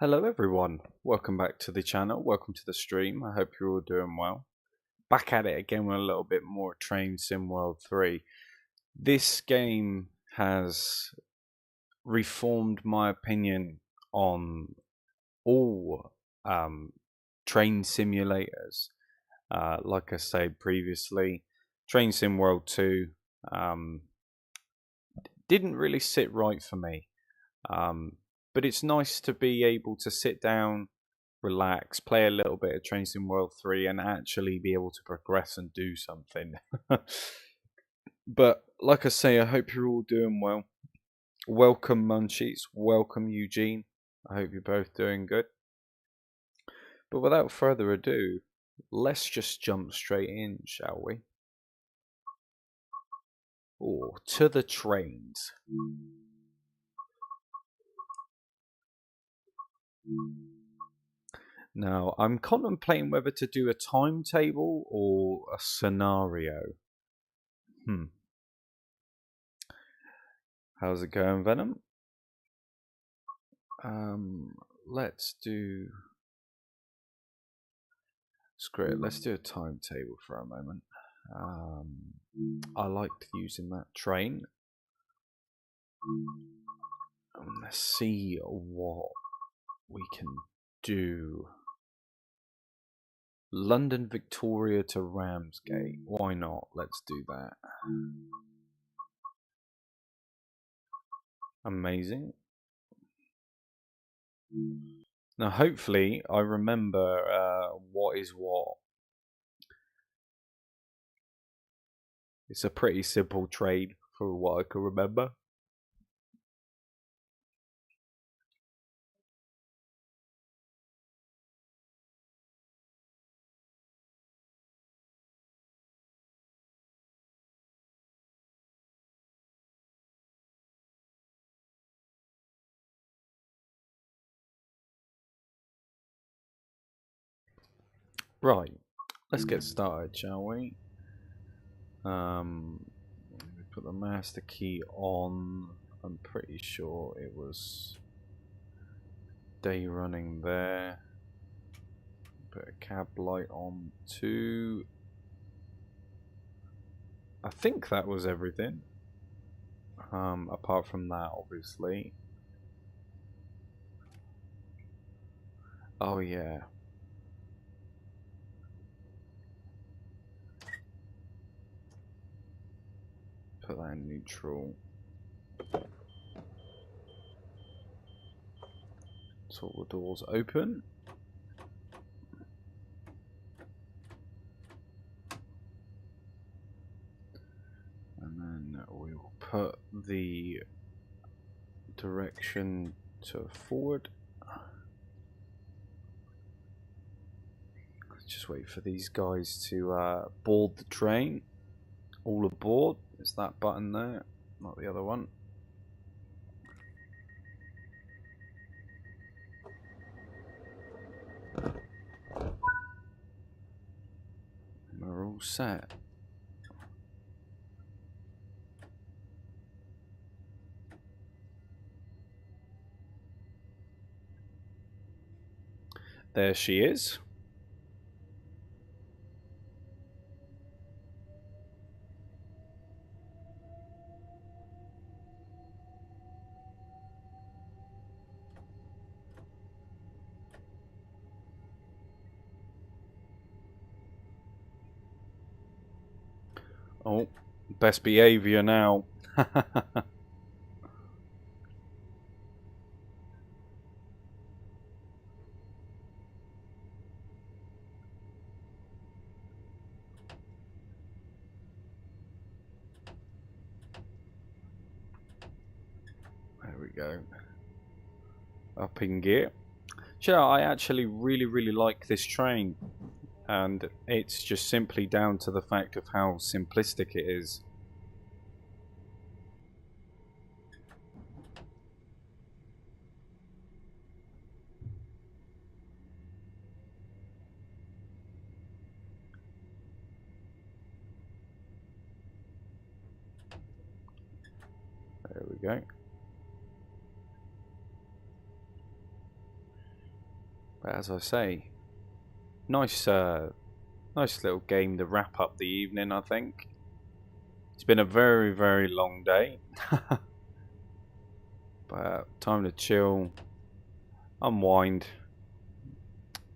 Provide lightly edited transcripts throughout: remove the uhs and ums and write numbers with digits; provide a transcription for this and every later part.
Hello everyone, welcome back to the channel, welcome to the stream, I hope you're all doing well. Back at it again with a little bit more Train Sim World 3. This game has reformed my opinion on all train simulators. Like I said previously, Train Sim World 2 didn't really sit right for me. But it's nice to be able to sit down, relax, play a little bit of Train Sim World 3 and actually be able to progress and do something. But like I say, I hope you're all doing well. Welcome Munchies, welcome Eugene. I hope you're both doing good. But without further ado, let's just jump straight in, shall we? Oh, to the trains. Now, I'm contemplating whether to do a timetable or a scenario. How's it going, Venom? Let's do... Screw it, let's do a timetable for a moment. I liked using that train. Let's see what we can do. London Victoria to Ramsgate. Why not? Let's do that. Amazing. Now, hopefully, I remember what is what. It's a pretty simple trade for what I can remember. Right, let's get started, shall we? We put the master key on. I'm pretty sure it was day running there. Put a cab light on too. I think that was everything. Apart from that, obviously. Oh yeah. Put that in neutral. So all the doors open. And then we will put the direction to forward. Just wait for these guys to board the train. All aboard. It's that button there, not the other one. We're all set. There she is. Oh, best behavior now. There we go. Up in gear. You know, I actually really like this train. And it's just simply down to the fact of how simplistic it is. There we go. But as I say, nice nice little game to wrap up the evening, I think. It's been a very, very long day. But time to chill, unwind,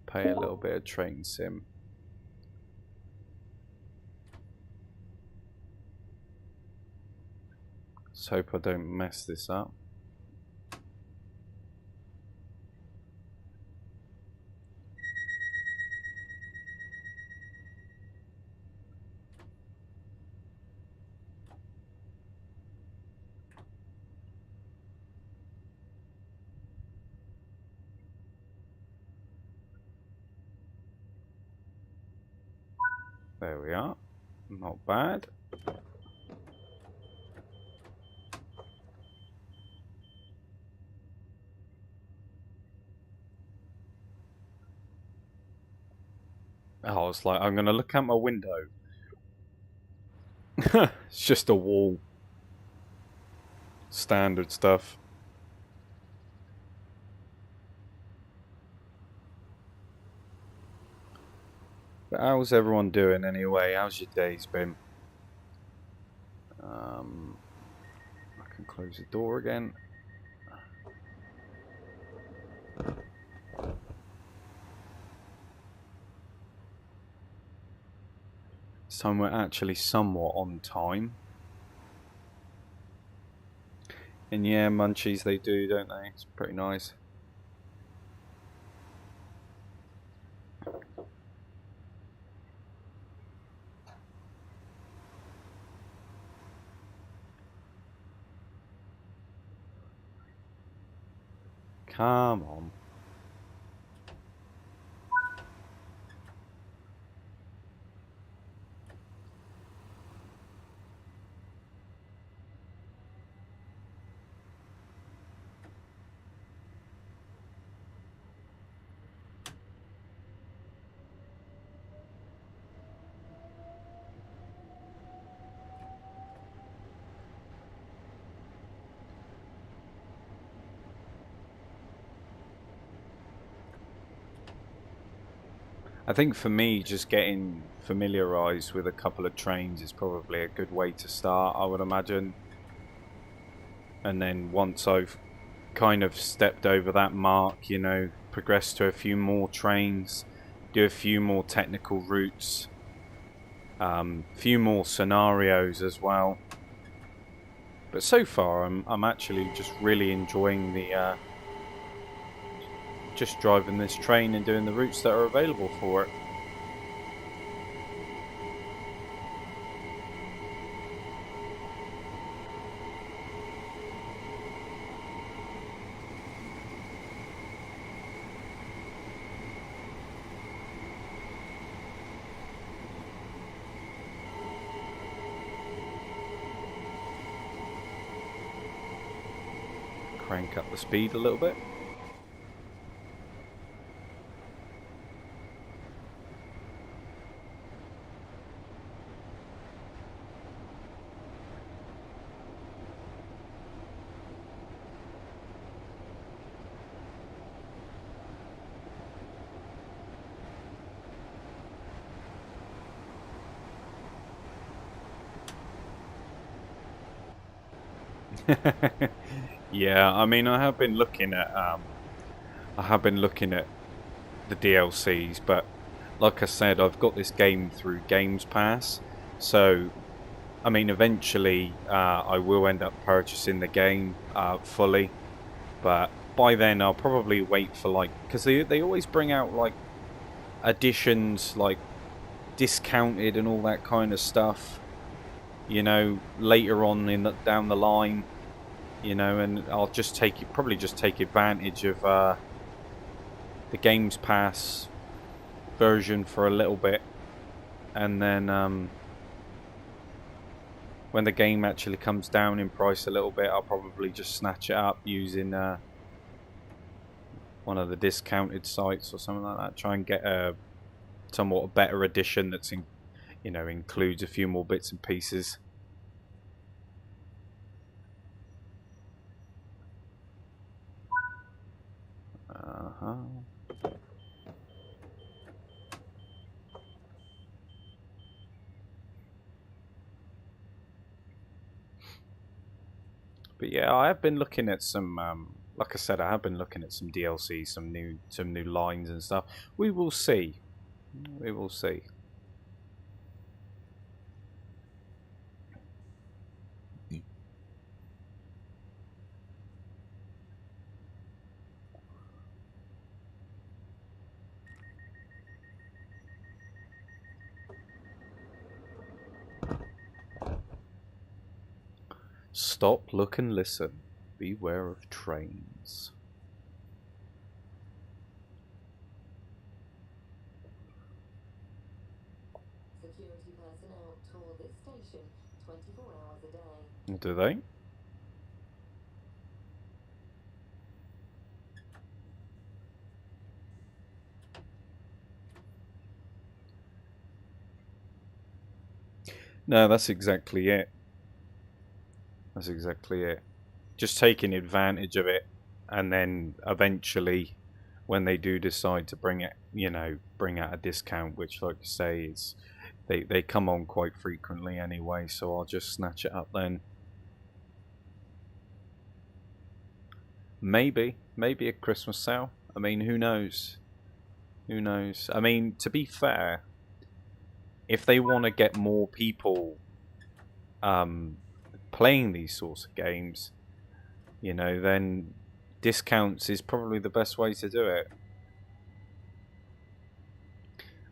play a little bit of train sim. Let's hope I don't mess this up. There we are. Not bad. Oh, it's like I'm gonna look out my window. It's just a wall. Standard stuff. But how's everyone doing anyway? How's your days been? I can close the door again. This time we're actually somewhat on time. And yeah, munchies they do, don't they? It's pretty nice. Come on. I think for me, just getting familiarised with a couple of trains is probably a good way to start, I would imagine. And then once I've kind of stepped over that mark, you know, progress to a few more trains, do a few more technical routes, few more scenarios as well. But so far, I'm actually just really enjoying the just driving this train and doing the routes that are available for it. Crank up the speed a little bit. Yeah, I mean, I have been looking at the DLCs, but like I said, I've got this game through Games Pass, so I mean, eventually I will end up purchasing the game fully, but by then I'll probably wait for like, because they always bring out like additions like discounted and all that kind of stuff, you know, later on down the line. You know, and I'll just probably just take advantage of the Games Pass version for a little bit, and then when the game actually comes down in price a little bit, I'll probably just snatch it up using one of the discounted sites or something like that. Try and get a somewhat better edition that's you know, includes a few more bits and pieces. But yeah, I have been looking at some. Like I said, I have been looking at some DLC, some new lines and stuff. We will see. We will see. Stop, look, and listen. Beware of trains. Security personnel tour this station 24 hours a day. Do they? No, that's exactly it. That's exactly it. Just taking advantage of it, and then eventually, when they do decide to bring it, bring out a discount, which, like you say, is they come on quite frequently anyway. So I'll just snatch it up then. Maybe a Christmas sale. I mean, who knows? Who knows? I mean, to be fair, if they want to get more people playing these sorts of games, then discounts is probably the best way to do it.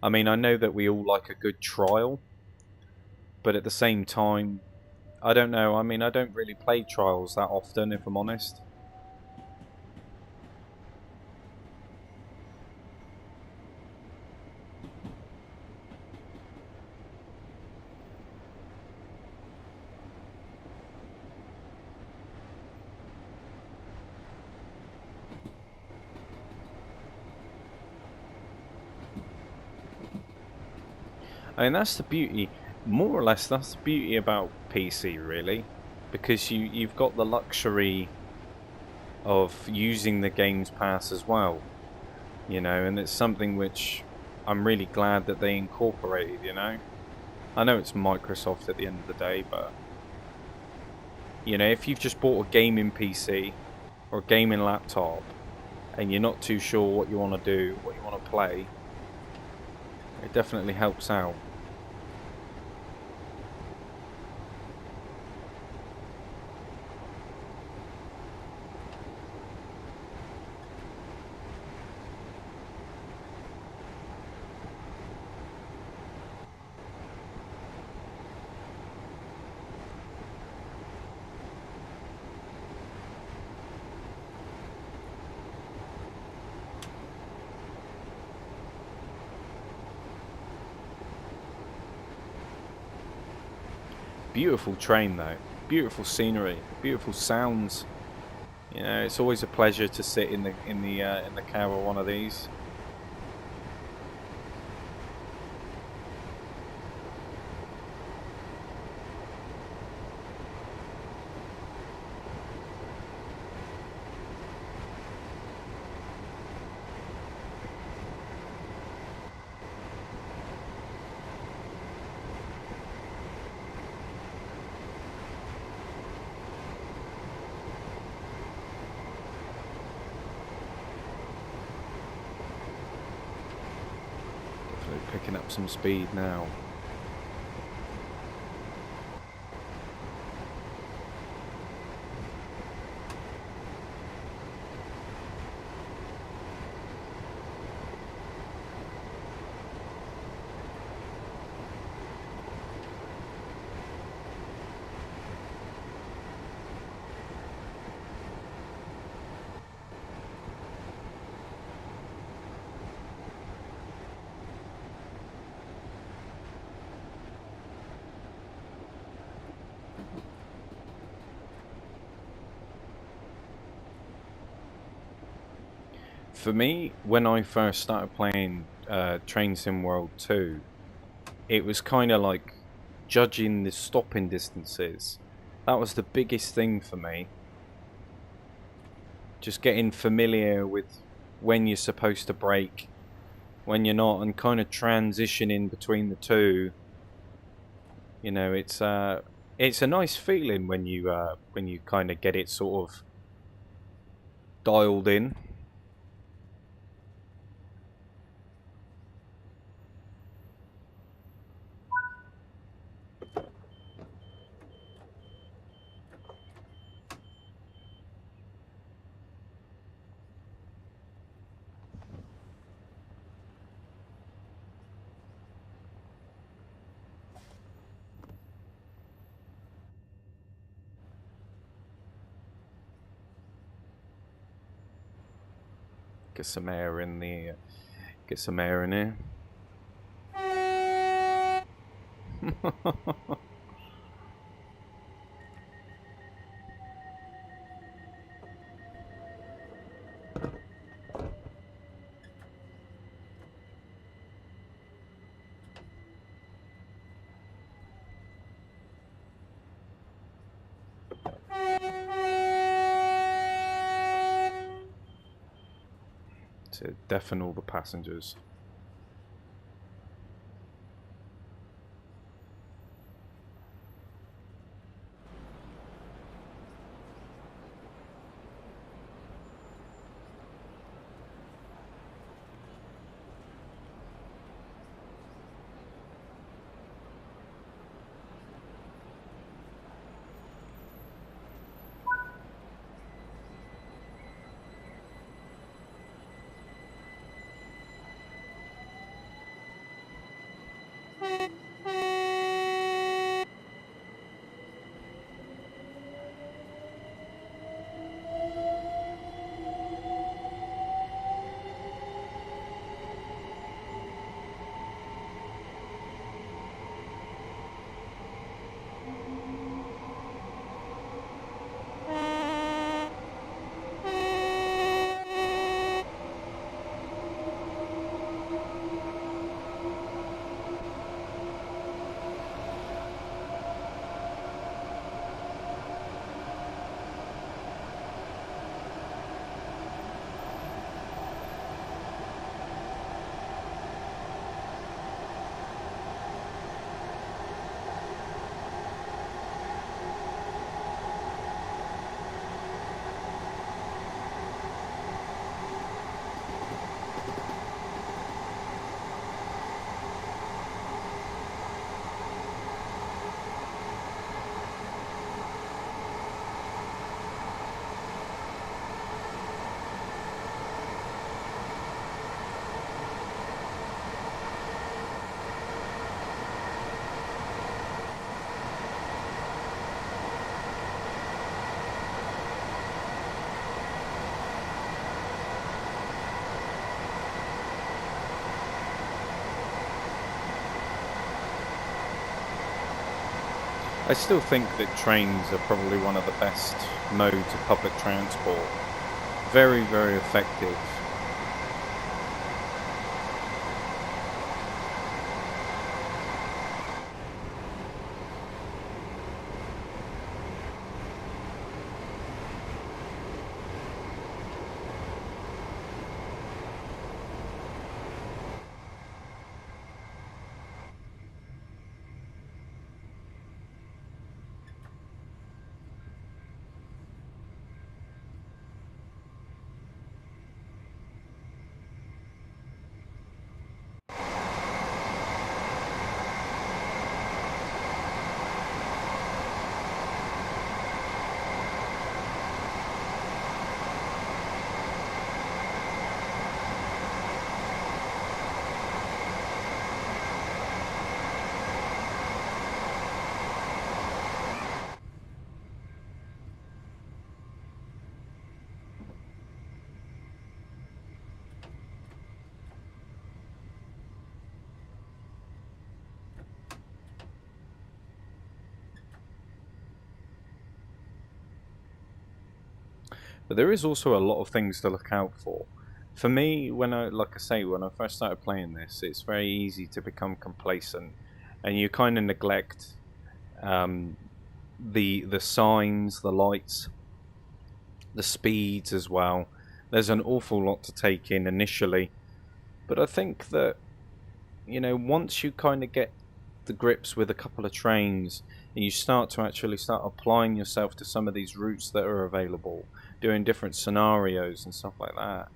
I mean, I know that we all like a good trial, but at the same time, I don't know. I mean, I don't really play trials that often, if I'm honest. I mean, that's the beauty, more or less, that's the beauty about PC, really, because you've got the luxury of using the Games Pass as well, and it's something which I'm really glad that they incorporated. I know it's Microsoft at the end of the day, but if you've just bought a gaming PC or a gaming laptop and you're not too sure what you want to do, what you want to play, it definitely helps out. Beautiful train though, beautiful scenery, beautiful sounds. It's always a pleasure to sit in the cab of one of these. Definitely picking up some speed now. For me, when I first started playing Train Sim World 2, it was kind of like judging the stopping distances. That was the biggest thing for me. Just getting familiar with when you're supposed to brake, when you're not, and kind of transitioning between the two. It's It's a nice feeling when you kind of get it sort of dialed in. Get some air in the. Get some air in here. To deafen all the passengers. I still think that trains are probably one of the best modes of public transport. Very, very effective. But there is also a lot of things to look out for. For me, like I say, when I first started playing this, it's very easy to become complacent, and you kind of neglect um, the signs, the lights, the speeds as well. There's an awful lot to take in initially, but I think that once you kind of get the grips with a couple of trains, and you start to actually start applying yourself to some of these routes that are available, doing different scenarios and stuff like that,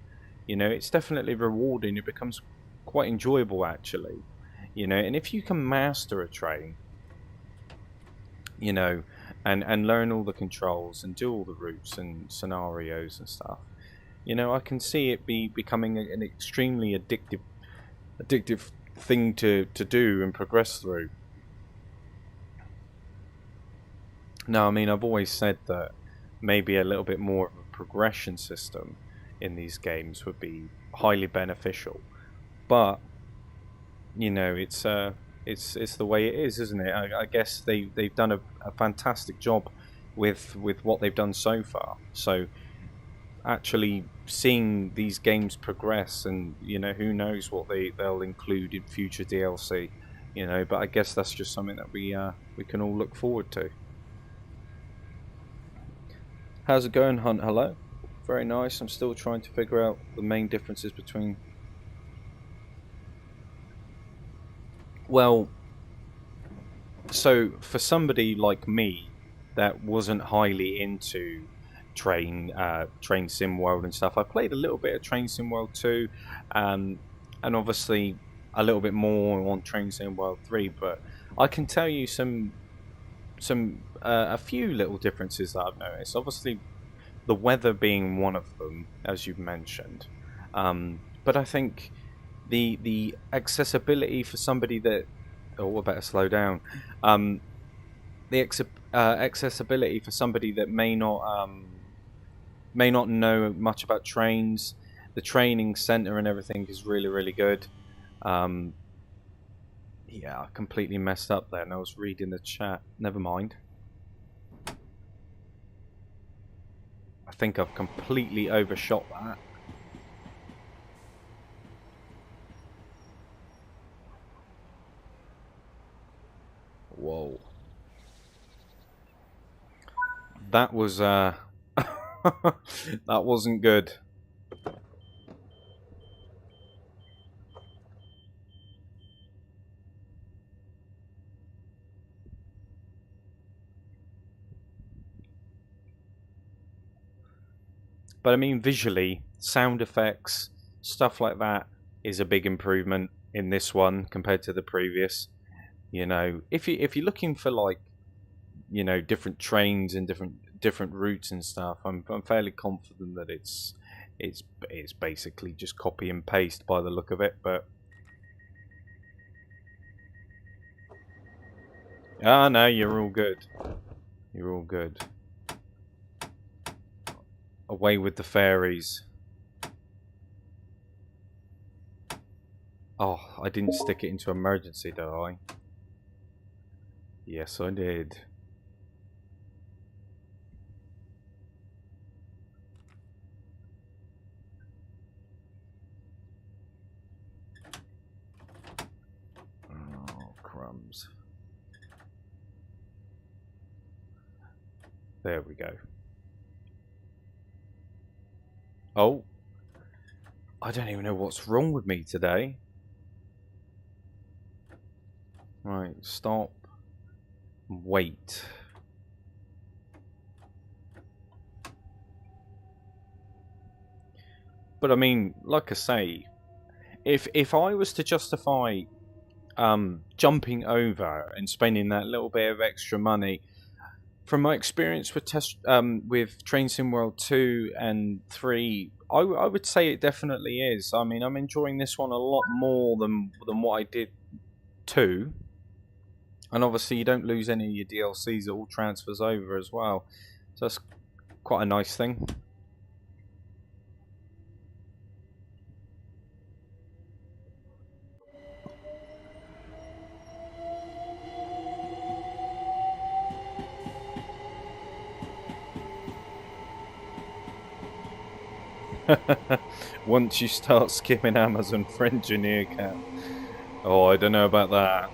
you know, it's definitely rewarding. It becomes quite enjoyable actually, you know. And if you can master a train, you know, and learn all the controls and do all the routes and scenarios and stuff, you know, I can see it becoming an extremely addictive thing to do and progress through. Now, I mean, I've always said that maybe a little bit more of a progression system in these games would be highly beneficial, but you know, it's the way it is, isn't it? I guess they've done a fantastic job with what they've done so far. So actually seeing these games progress, and you know, who knows what they'll include in future DLC, you know. But I guess that's just something that we can all look forward to. How's it going, Hunt? Hello. Very nice. I'm still trying to figure out the main differences between. Well, so for somebody like me that wasn't highly into Train Sim World and stuff, I played a little bit of Train Sim World 2, um, and obviously a little bit more on Train Sim World 3. But I can tell you a few little differences that I've noticed. Obviously, the weather being one of them, as you've mentioned. But I think the accessibility for somebody that, oh, I better slow down. Um, accessibility for somebody that may not know much about trains. The training center and everything is really good. Um, yeah, I completely messed up there, and I was reading the chat. Never mind. I think I've completely overshot that. Whoa. That was that wasn't good. But I mean, visually, sound effects, stuff like that is a big improvement in this one compared to the previous. You know, if you're looking for, like, you know, different trains and different routes and stuff, I'm fairly confident that it's basically just copy and paste by the look of it. But no, you're all good. You're all good. Away with the fairies. Oh, I didn't stick it into emergency, did I? Yes, I did. Oh, crumbs. There we go. Oh, I don't even know what's wrong with me today. Right, stop. Wait. But I mean, like I say, if I was to justify jumping over and spending that little bit of extra money, from my experience with Train Sim World 2 and 3, I would say it definitely is. I mean, I'm enjoying this one a lot more than what I did 2. And obviously you don't lose any of your DLCs, it all transfers over as well. So that's quite a nice thing. Once you start skimming Amazon for engineer cap. Oh, I don't know about that.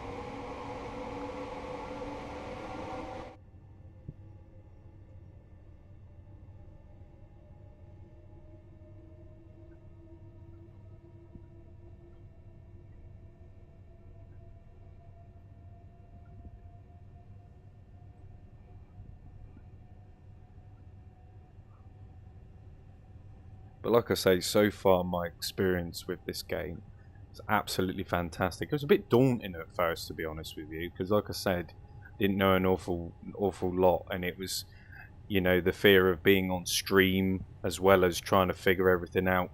But like I say, so far my experience with this game is absolutely fantastic. It was a bit daunting at first, to be honest with you, because like I said, didn't know an awful lot, and it was, you know, the fear of being on stream as well as trying to figure everything out.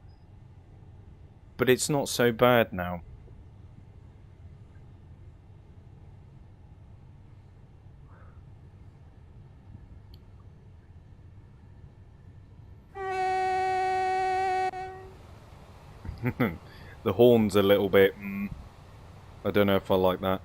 But it's not so bad now. The horn's a little bit... I don't know if I like that.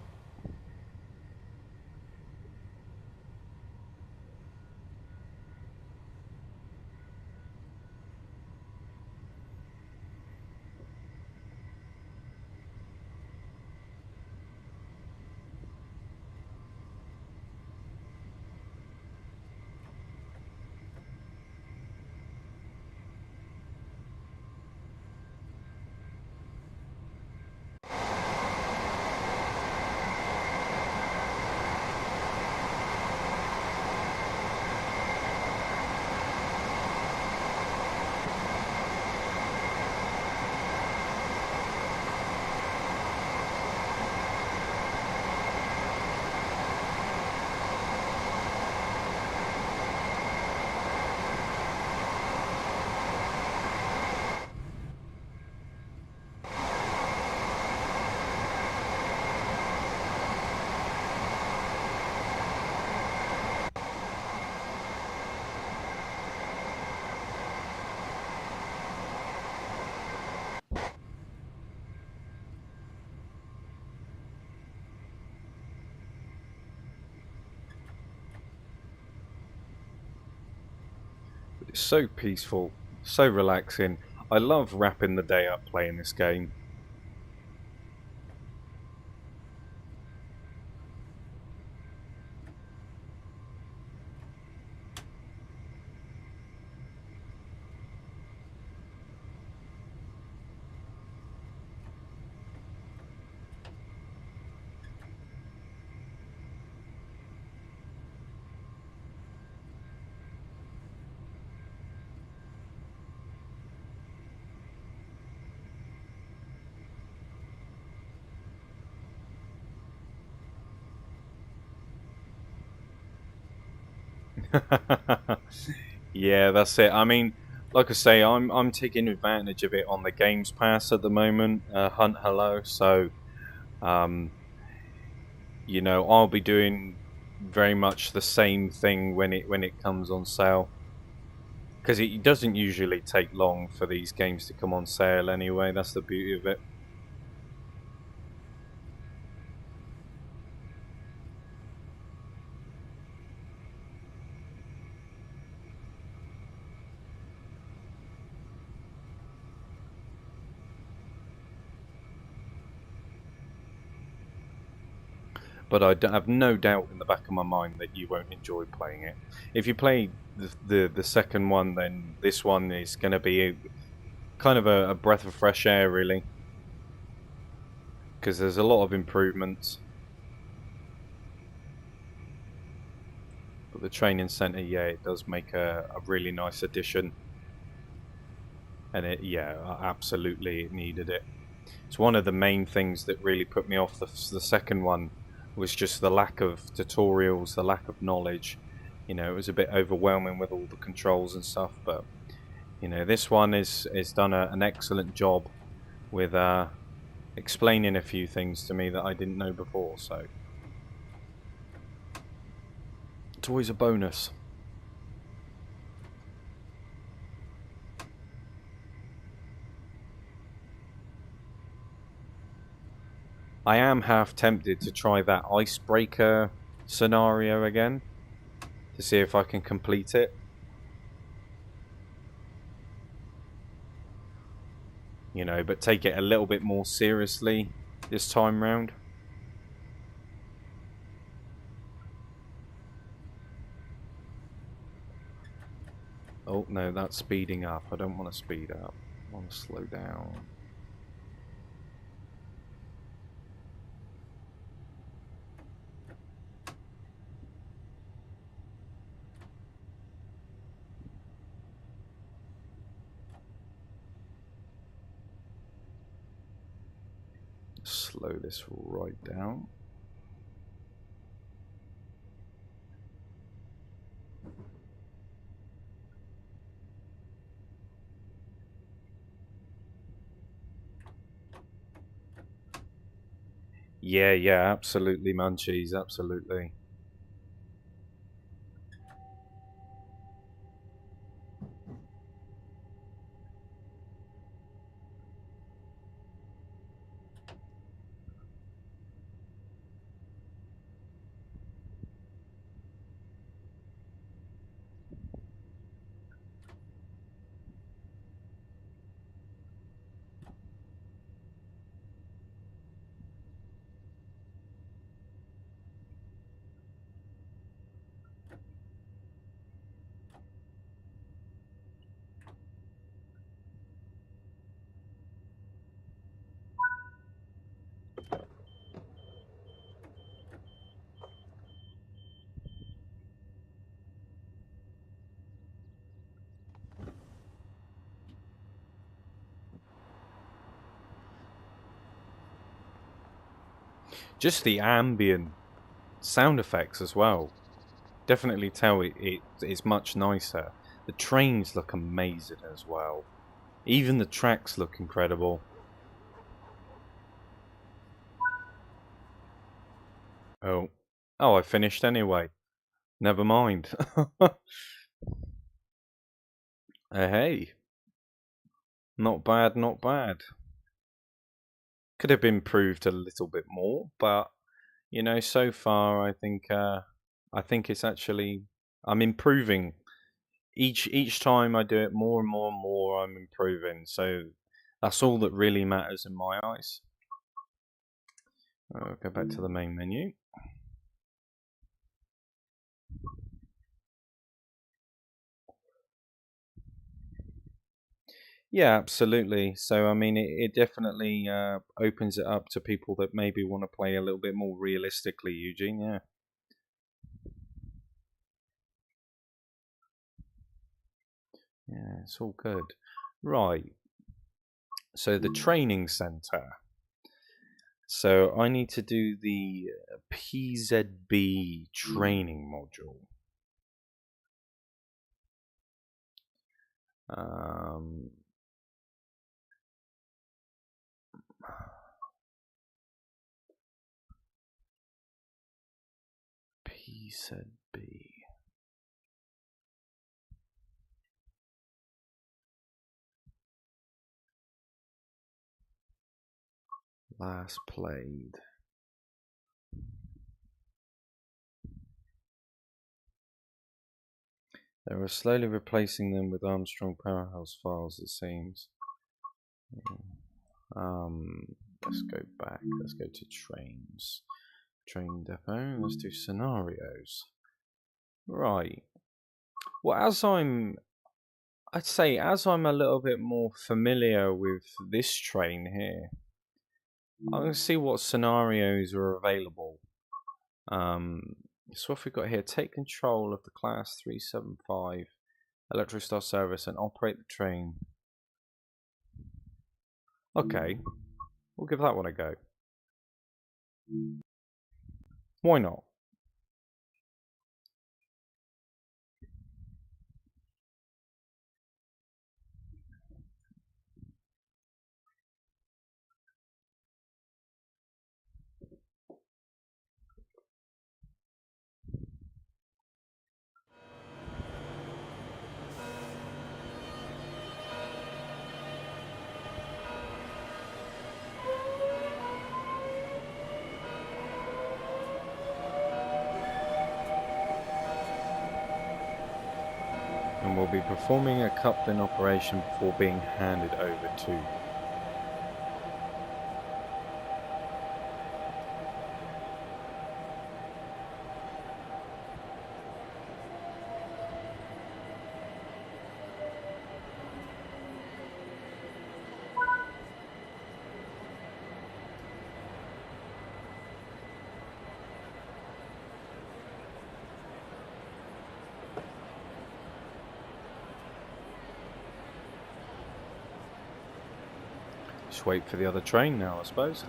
It's so peaceful, so relaxing. I love wrapping the day up playing this game. Yeah, that's it. I mean, like I say, I'm taking advantage of it on the Games Pass at the moment, Hunt Hello. So, um, you know, I'll be doing very much the same thing when it comes on sale, because it doesn't usually take long for these games to come on sale anyway. That's the beauty of it. But I have no doubt in the back of my mind that you won't enjoy playing it. If you play the second one, then this one is going to be kind of a breath of fresh air, really, because there's a lot of improvements. But the training centre, yeah, it does make a really nice addition, and yeah, absolutely, it needed it. It's one of the main things that really put me off the second one, was just the lack of tutorials, the lack of knowledge. You know, it was a bit overwhelming with all the controls and stuff, but you know, this one is done an excellent job with explaining a few things to me that I didn't know before, so it's always a bonus. I am half tempted to try that icebreaker scenario again to see if I can complete it. You know, but take it a little bit more seriously this time round. Oh no, that's speeding up. I don't want to speed up. I want to slow down. Slow this right down. Yeah, absolutely, Munchies, absolutely. Just the ambient sound effects as well. Definitely tell it's much nicer. The trains look amazing as well. Even the tracks look incredible. Oh, I finished anyway. Never mind. Hey, not bad, not bad. Could have improved a little bit more, but you know, so far I think it's actually I'm improving. Each time I do it more and more and more, I'm improving. So that's all that really matters in my eyes. I'll go back to the main menu. Yeah, absolutely. So, I mean, it definitely opens it up to people that maybe want to play a little bit more realistically, Eugene. Yeah. Yeah, it's all good. Right. So, the training center. So, I need to do the PZB training module. PZB. Last played. They were slowly replacing them with Armstrong Powerhouse files, it seems. Let's go back. Let's go to trains. Train depot. Let's do scenarios. Right. Well, I'd say as I'm a little bit more familiar with this train here, I'm going to see what scenarios are available. So what we've got here, take control of the Class 375 Electric Star service and operate the train. Okay, we'll give that one a go. Why not? And we'll be performing a coupling operation before being handed over to. Just wait for the other train now, I suppose.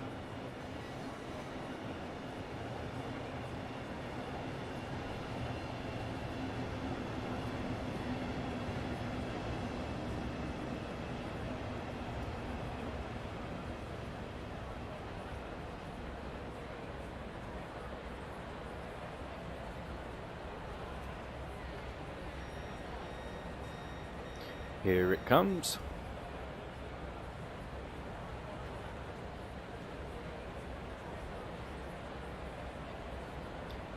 Here it comes.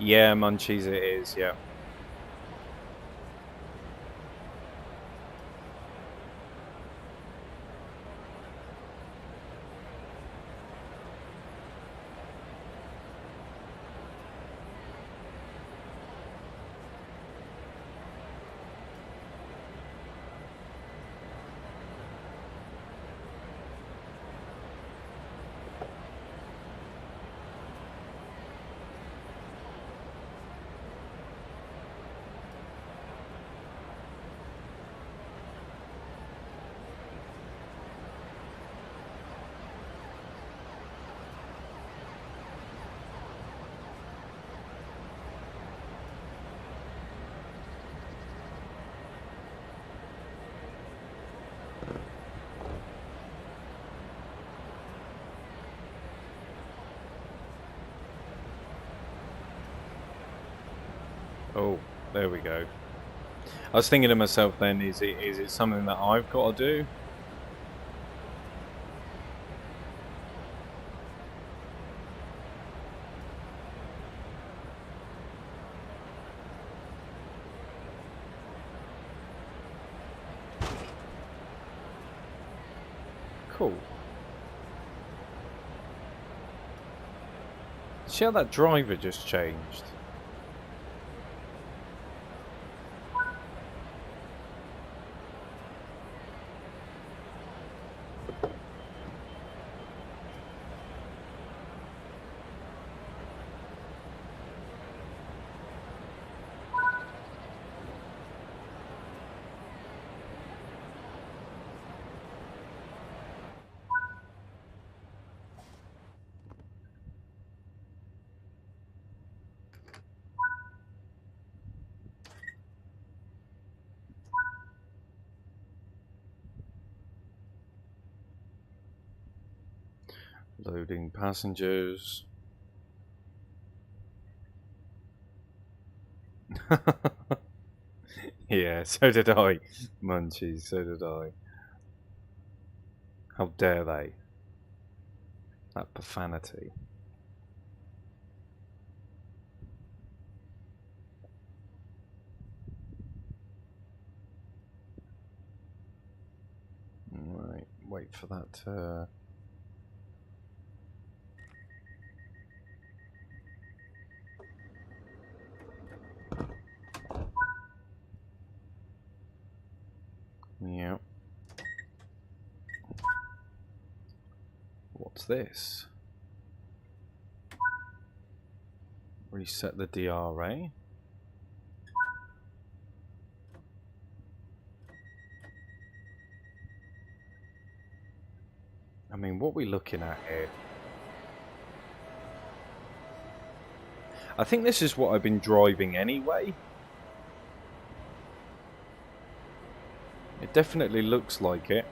Yeah, Munchies it is, yeah. Oh, there we go. I was thinking to myself then, is it something that I've got to do? Cool. See how that driver just changed? Loading passengers. Yeah, so did I. Munchies, so did I. How dare they? That profanity. Right, wait for that. Yeah. What's this? Reset the DRA. I mean, what are we looking at here? I think this is what I've been driving anyway. It definitely looks like it.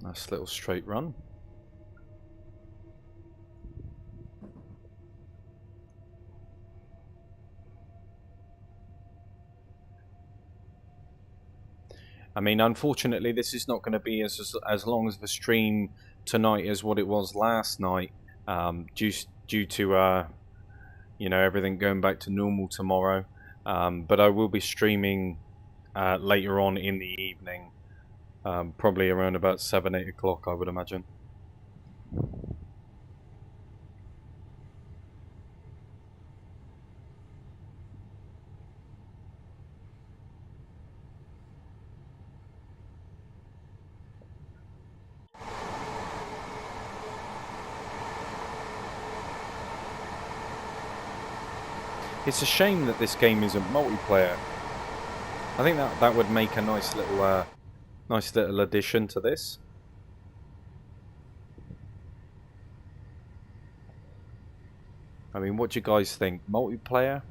Nice little straight run. I mean, unfortunately, this is not going to be as long as the stream tonight as what it was last night, due to you know, everything going back to normal tomorrow. But I will be streaming later on in the evening, probably around about 7-8 o'clock, I would imagine. It's a shame that this game isn't multiplayer. I think that would make a nice little addition to this. I mean, what do you guys think? Multiplayer?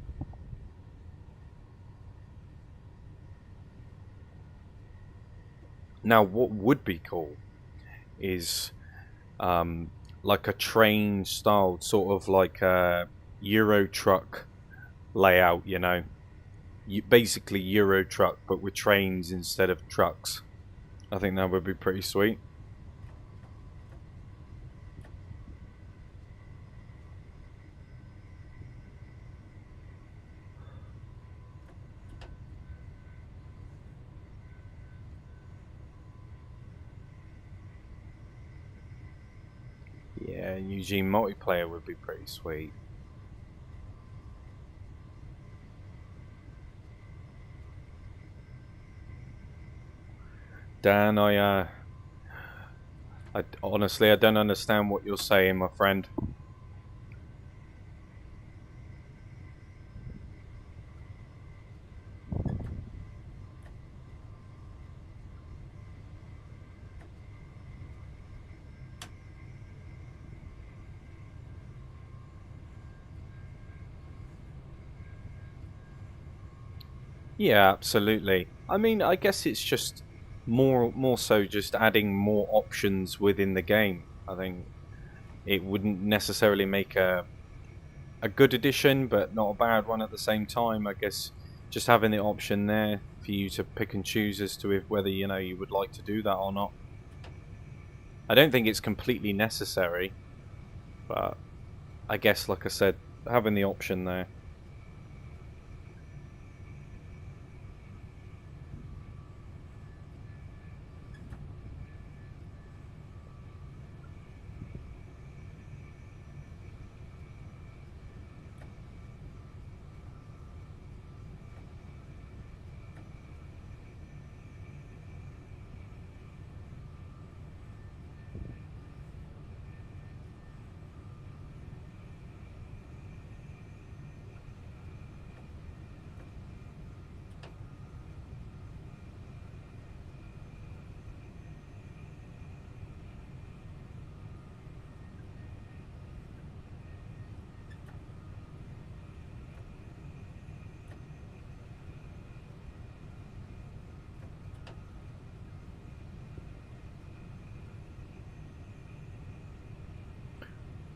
Now, what would be cool is like a train style, sort of like a Euro Truck layout, you know. Basically Euro Truck, but with trains instead of trucks. I think that would be pretty sweet. Yeah, Eugene multiplayer would be pretty sweet. Dan, I honestly, I don't understand what you're saying, my friend. Yeah, absolutely. I mean, I guess it's just more so just adding more options within the game. I think it wouldn't necessarily make a good addition, but not a bad one at the same time. I guess just having the option there for you to pick and choose as to whether you would like to do that or not. I don't think it's completely necessary, but I guess, like I said, having the option there.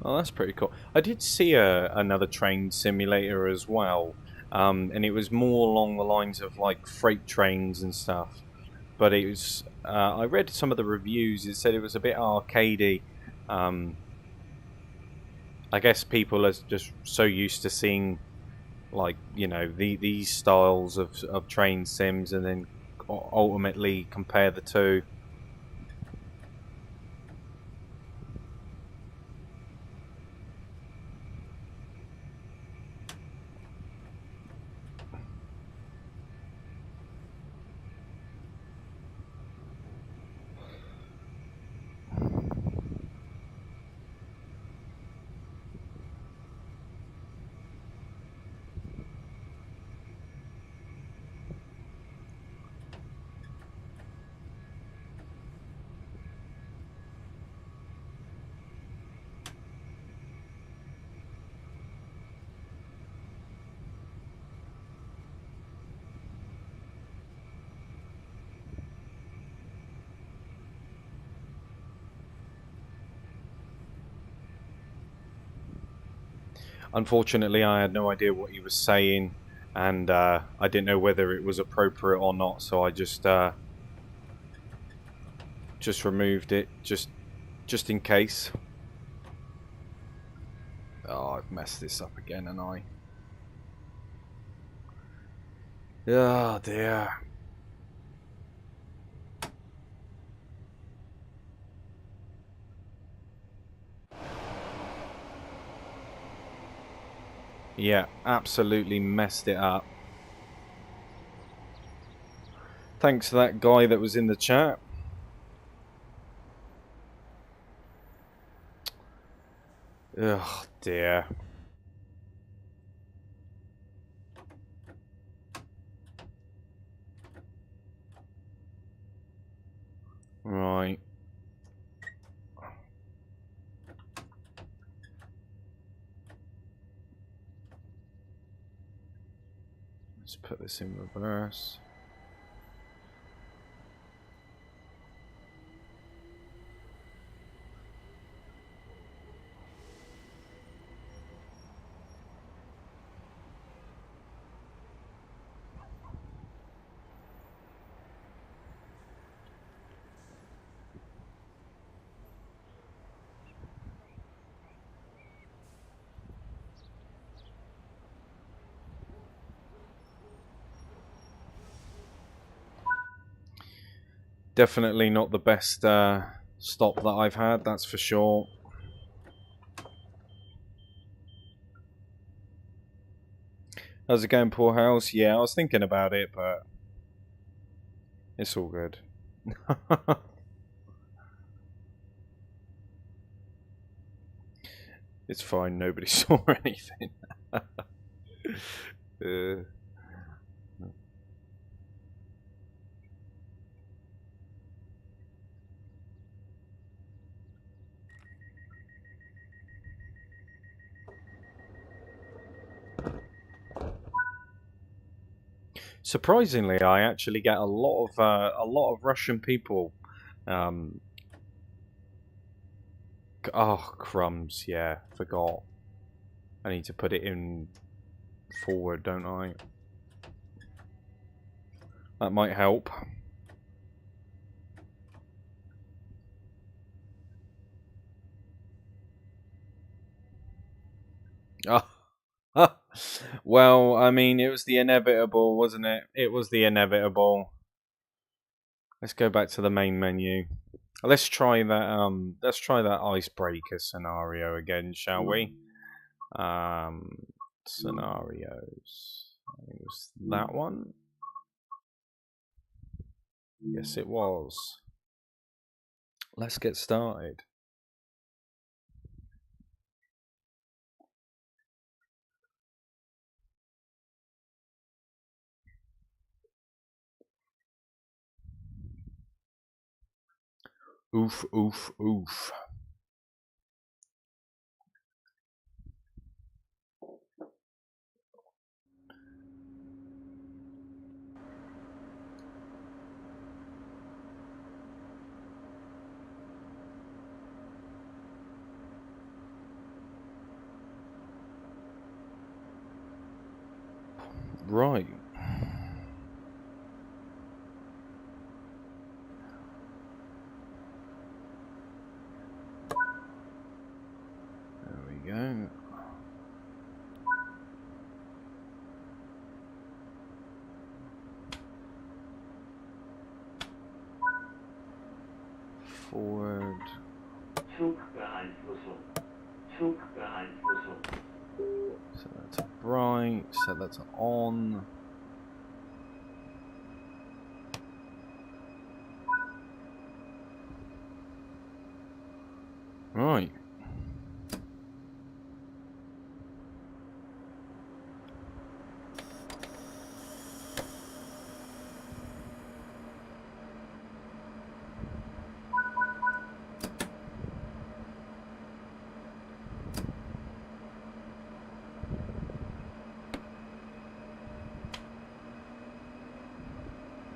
Oh, that's pretty cool. I did see another train simulator as well, and it was more along the lines of like freight trains and stuff. But it was, I read some of the reviews. It said it was a bit arcadey. Um, I guess people are just so used to seeing like these styles of train sims, and then ultimately compare the two. Unfortunately, I had no idea what he was saying, and I didn't know whether it was appropriate or not, so I just removed it just in case. Oh, I've messed this up again, and I. Oh dear. Yeah, absolutely messed it up. Thanks to that guy that was in the chat. Oh dear. Right. Let's put this in reverse. Definitely not the best stop that I've had, that's for sure. How's it going, Poor House? Yeah, I was thinking about it, but it's all good. It's fine, nobody saw anything. Surprisingly, I actually get a lot of Russian people. Oh, crumbs! Yeah, forgot. I need to put it in forward, don't I? That might help. Well, I mean, it was the inevitable, wasn't it? It was the inevitable. Let's go back to the main menu. Let's try that. Let's try that icebreaker scenario again, shall we? Scenarios. I think it was that one. Yes, it was. Let's get started. Oof, oof, oof. Right. There we go. Forward. Set that to bright. Set that to on. Right.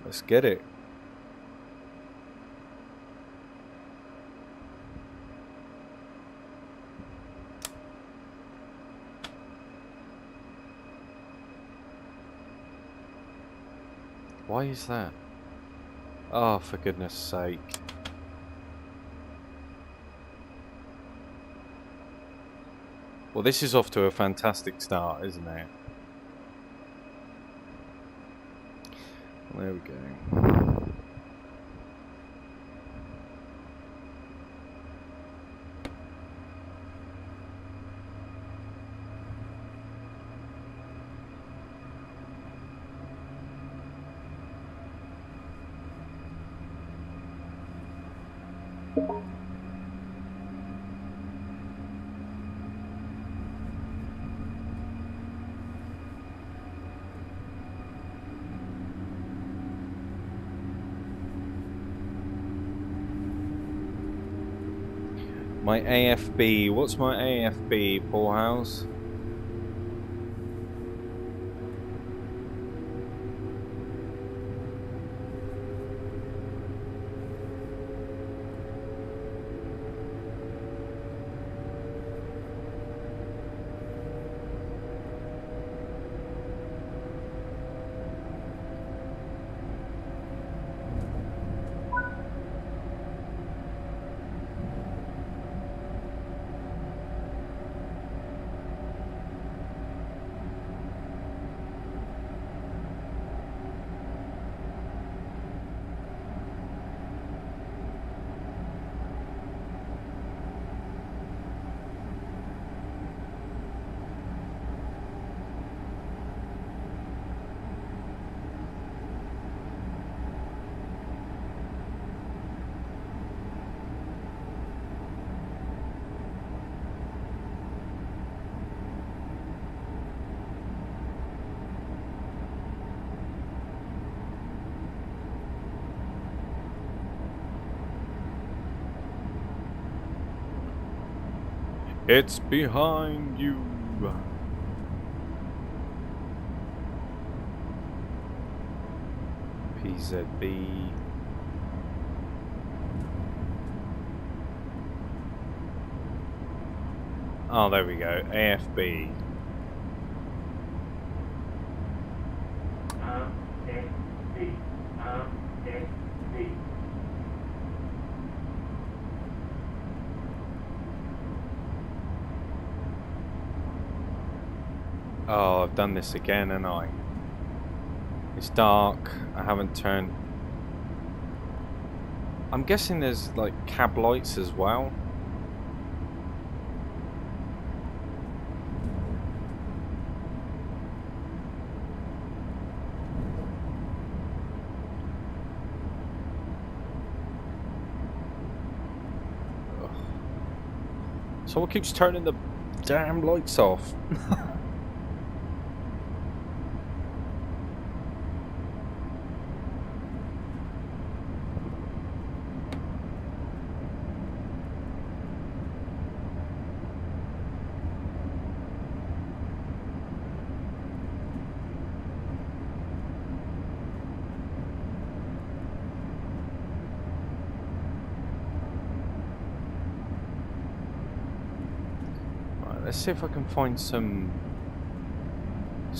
Let's get it. Why is that? Oh, for goodness sake. Well, this is off to a fantastic start, isn't it? There we go. My AFB. What's my AFB, Paul House? It's behind you. PZB. Oh, there we go. AFB. Oh, I've done this again, and it's dark. I haven't turned. I'm guessing there's like cab lights as well. Ugh. Someone keeps turning the damn lights off. Let's see if I can find some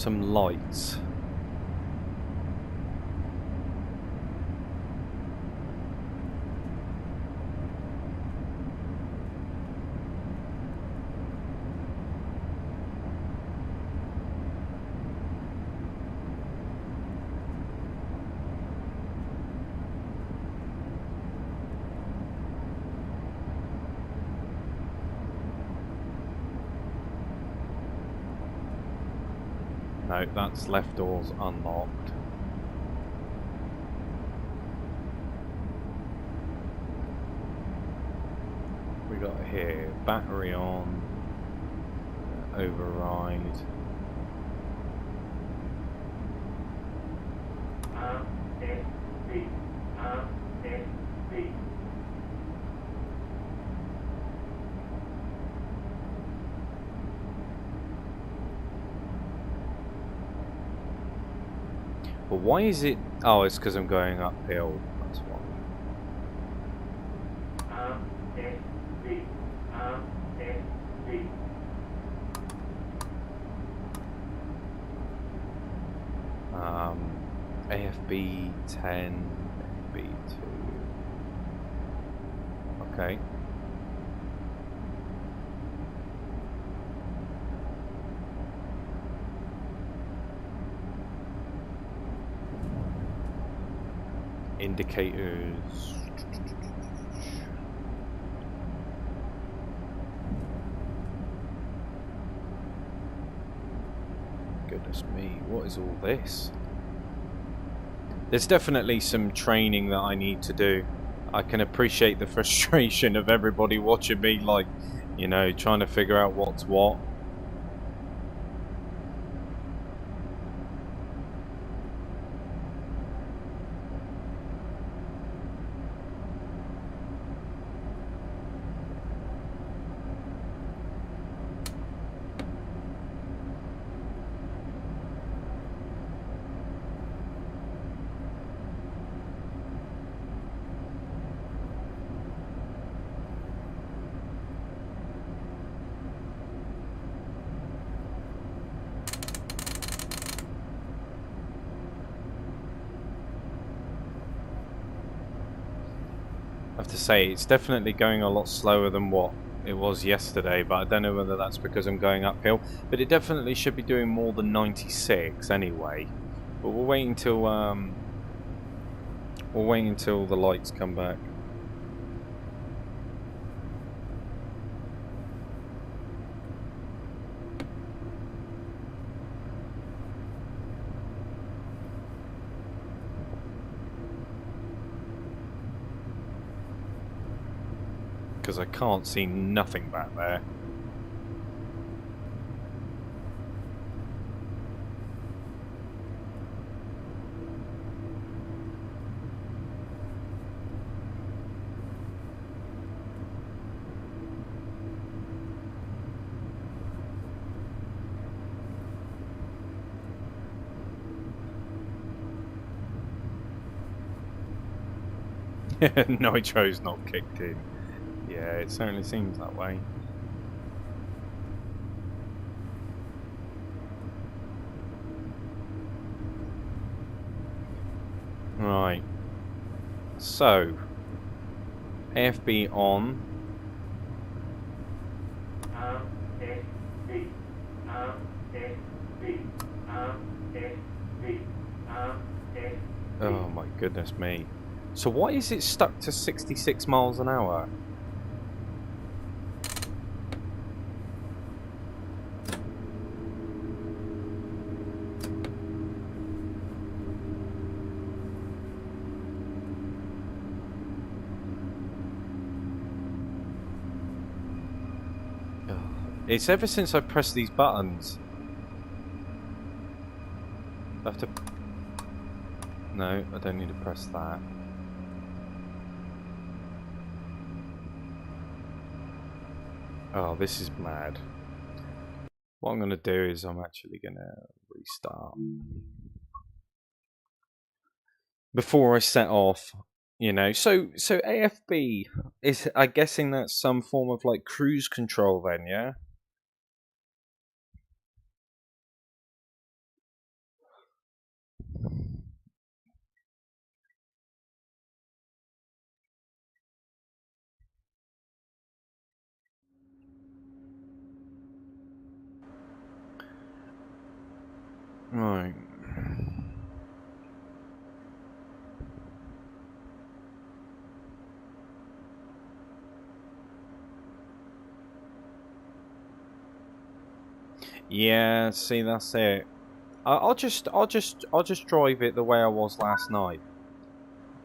lights. No, that's left doors unlocked. We got here battery on, override. But why is it? Oh, it's because I'm going uphill. That's why. AFB 10, AFB 2. Okay. Indicators. Goodness me, what is all this? There's definitely some training that I need to do. I can appreciate the frustration of everybody watching me, like, you know, trying to figure out what's what. I have to say, it's definitely going a lot slower than what it was yesterday, but I don't know whether that's because I'm going uphill. But it definitely should be doing more than 96 anyway. But we'll wait until the lights come back. Because I can't see nothing back there. Nitro's not kicked in. Yeah, it certainly seems that way. Right. So, AFB on. Oh my goodness me. So why is it stuck to 66 miles an hour? It's ever since I've pressed these buttons. I have to... No, I don't need to press that. Oh, this is mad. What I'm going to do is I'm actually going to restart. Before I set off, you know, so AFB is, I'm guessing that's some form of like cruise control then, yeah? Right. Yeah, see, that's it. I'll just drive it the way I was last night,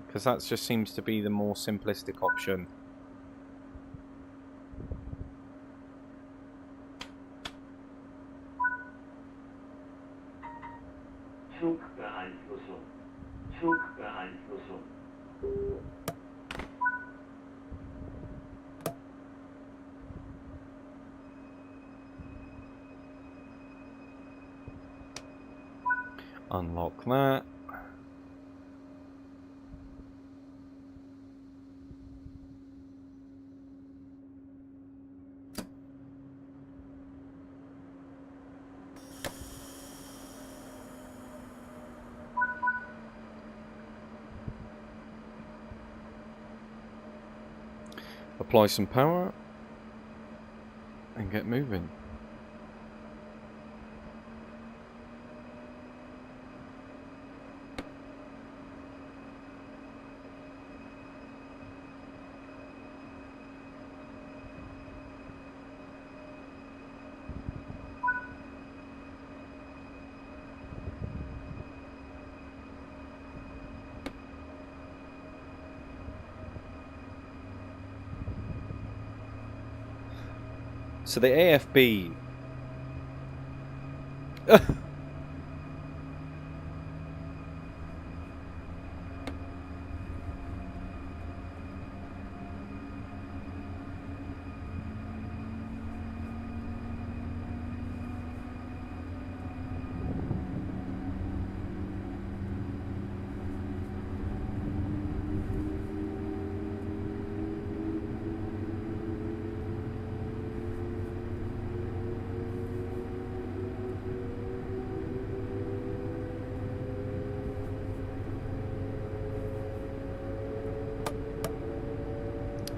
because that just seems to be the more simplistic option. Unlock that. Apply some power and get moving. So the AFB...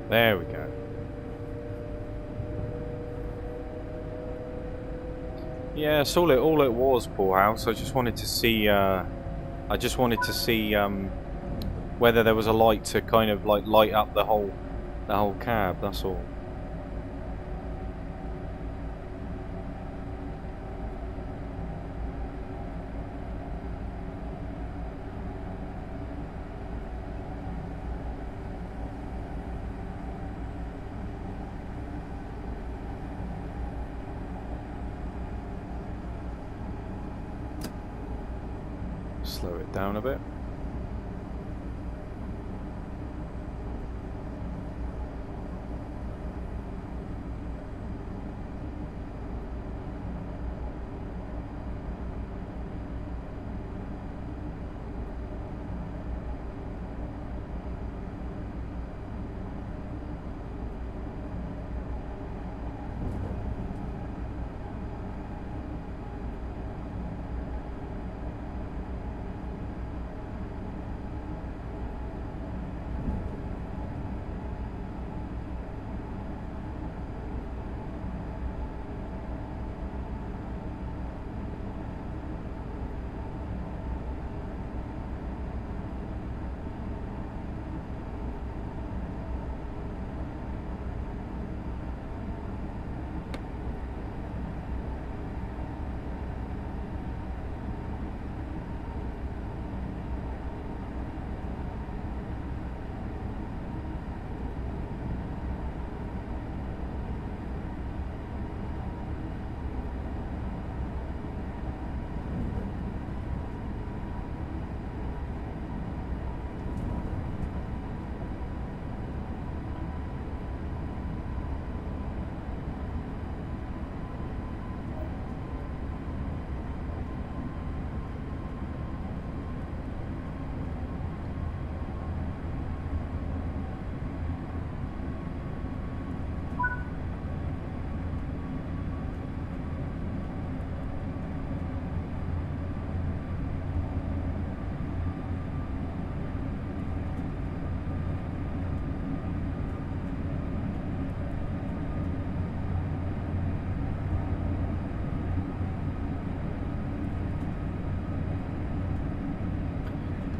There we go. Yeah, so all it was, Poor House. I just wanted to see. Whether there was a light to kind of like light up the whole cab. That's all. Slow it down a bit.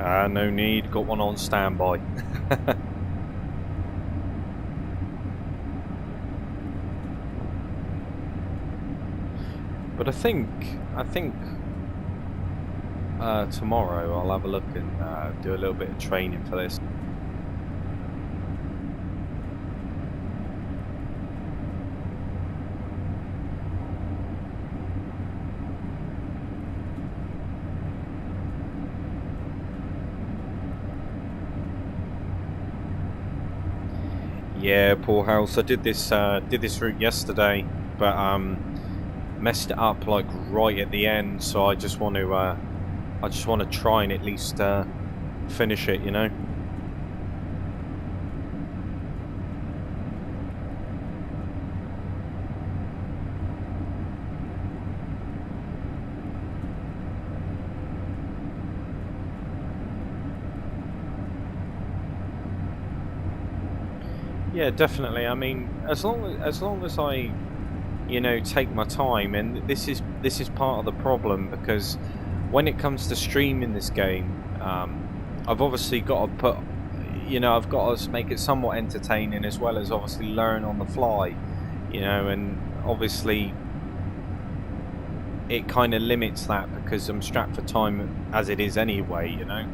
No need, got one on standby. But I think tomorrow I'll have a look and do a little bit of training for this. Yeah, poor house. I did this route yesterday, but messed it up like right at the end. So I just want to try and at least finish it, you know. Yeah, definitely. I mean, as long as I, you know, take my time, and this is part of the problem, because when it comes to streaming this game, I've obviously got to put, you know, I've got to make it somewhat entertaining as well as obviously learn on the fly, you know, and obviously it kind of limits that because I'm strapped for time as it is anyway, you know.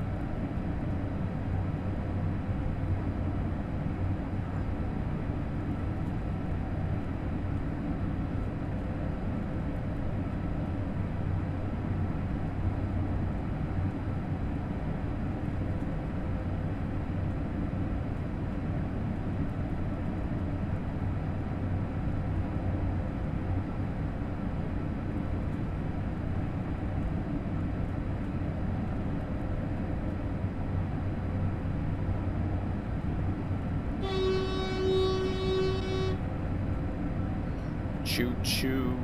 Choo choo.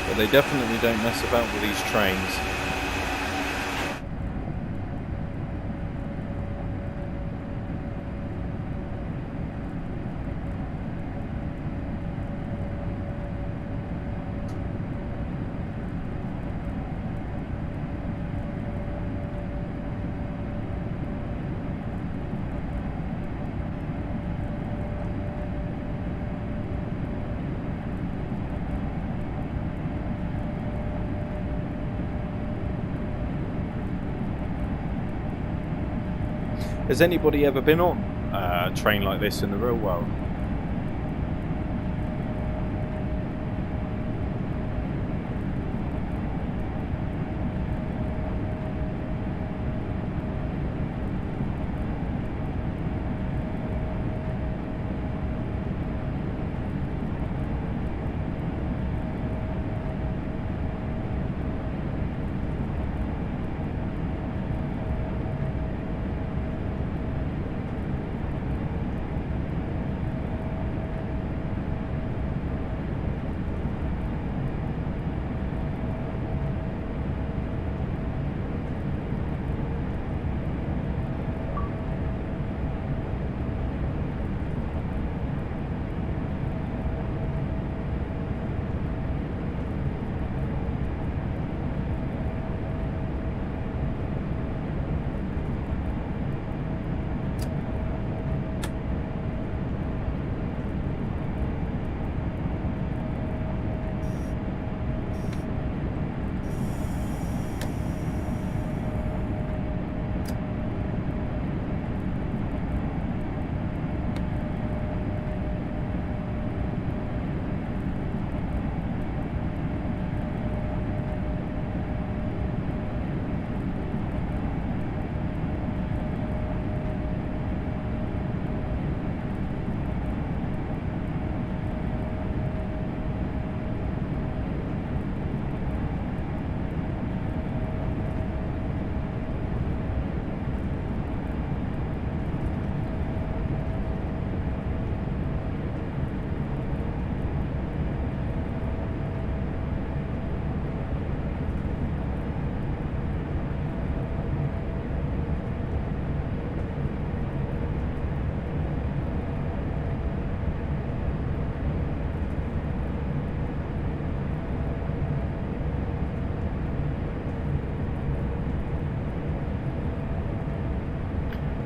But they definitely don't mess about with these trains. Has anybody ever been on a train like this in the real world?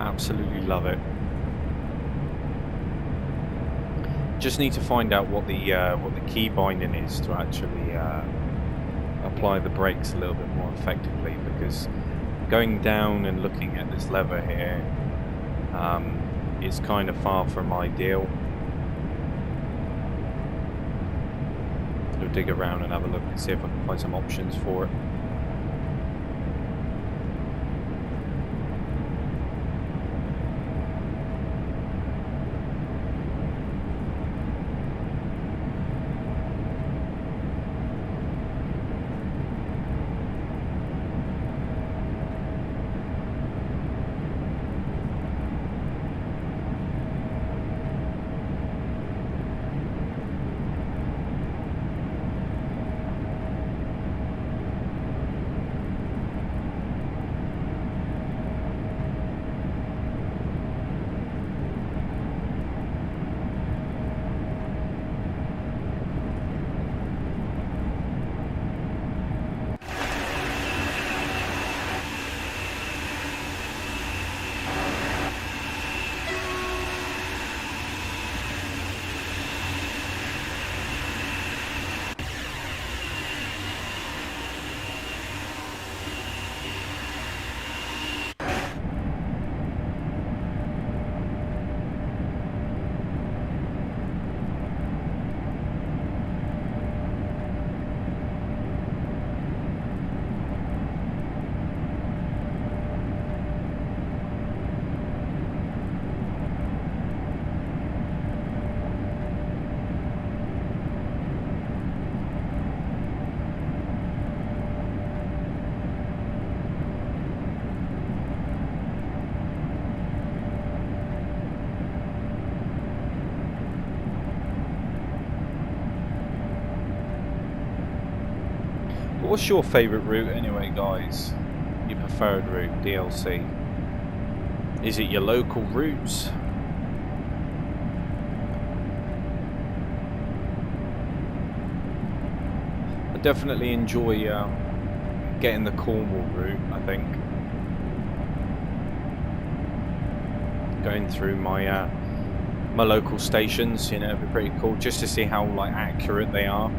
Absolutely love it. Just need to find out what the key binding is to actually apply the brakes a little bit more effectively, because going down and looking at this lever here is kind of far from ideal. I'll dig around and have a look and see if I can find some options for it. What's your favourite route anyway, guys? Your preferred route, DLC? Is it your local routes? I definitely enjoy getting the Cornwall route, I think. Going through my my local stations, you know, it'd be pretty cool just to see how like accurate they are.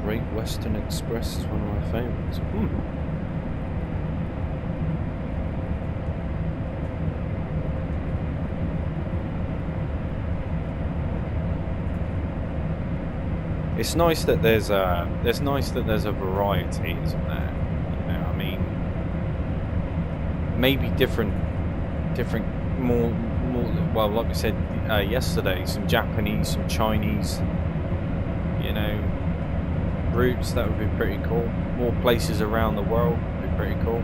Great Western Express is one of my favourites. It's nice that there's a variety, isn't there? You know, I mean, maybe different, more. Well, like we said yesterday, some Japanese, some Chinese, you know, routes. That would be pretty cool. More places around the world would be pretty cool.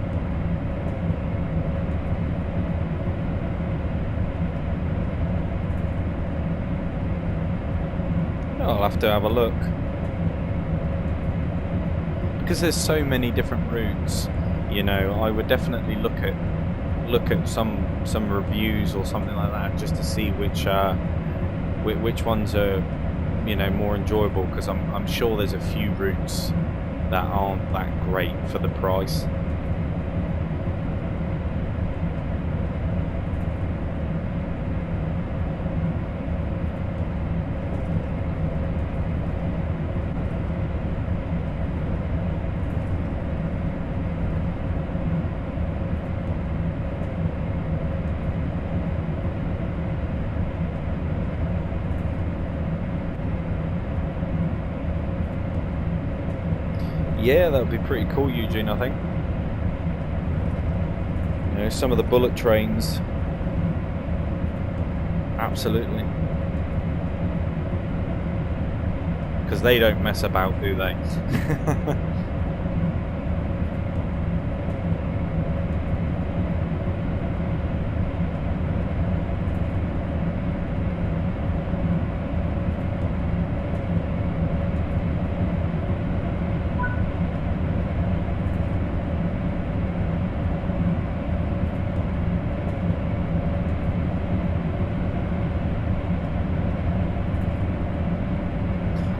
I'll have to have a look, because there's so many different routes. You know, I would definitely look at some reviews or something like that, just to see which ones are, you know, more enjoyable, because I'm sure there's a few routes that aren't that great for the price. Yeah, that would be pretty cool, Eugene, I think. You know, some of the bullet trains. Absolutely. Because they don't mess about, do they?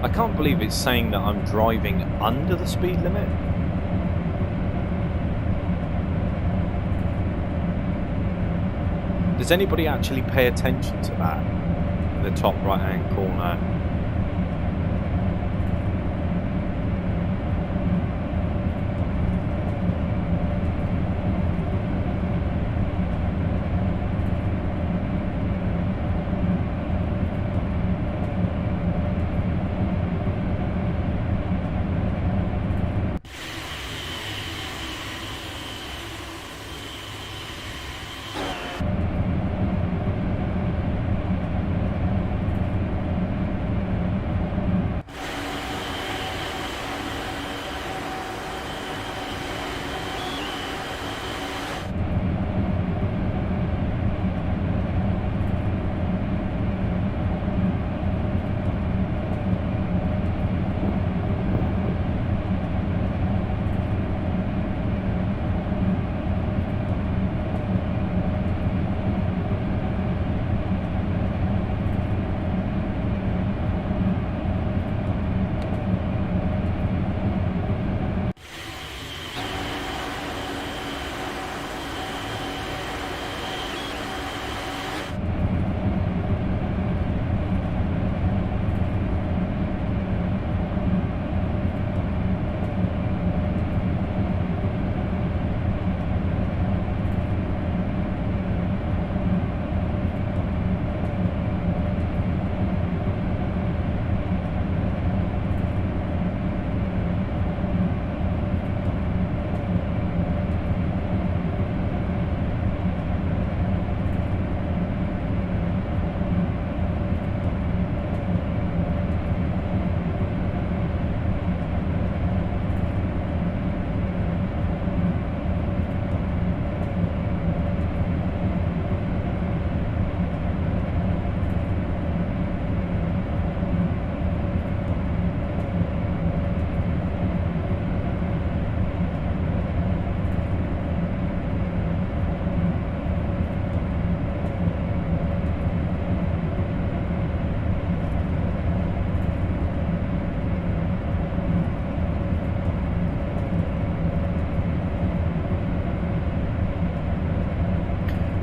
I can't believe it's saying that I'm driving under the speed limit. Does anybody actually pay attention to that in the top right hand corner?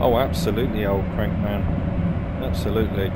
Oh, absolutely, old Crankman. Absolutely.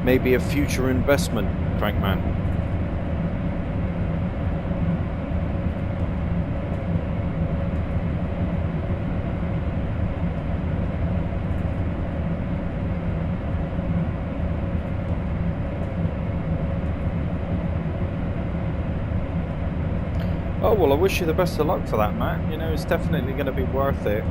Maybe a future investment, Crankman. Oh, well, I wish you the best of luck for that, man. You know, it's definitely going to be worth it.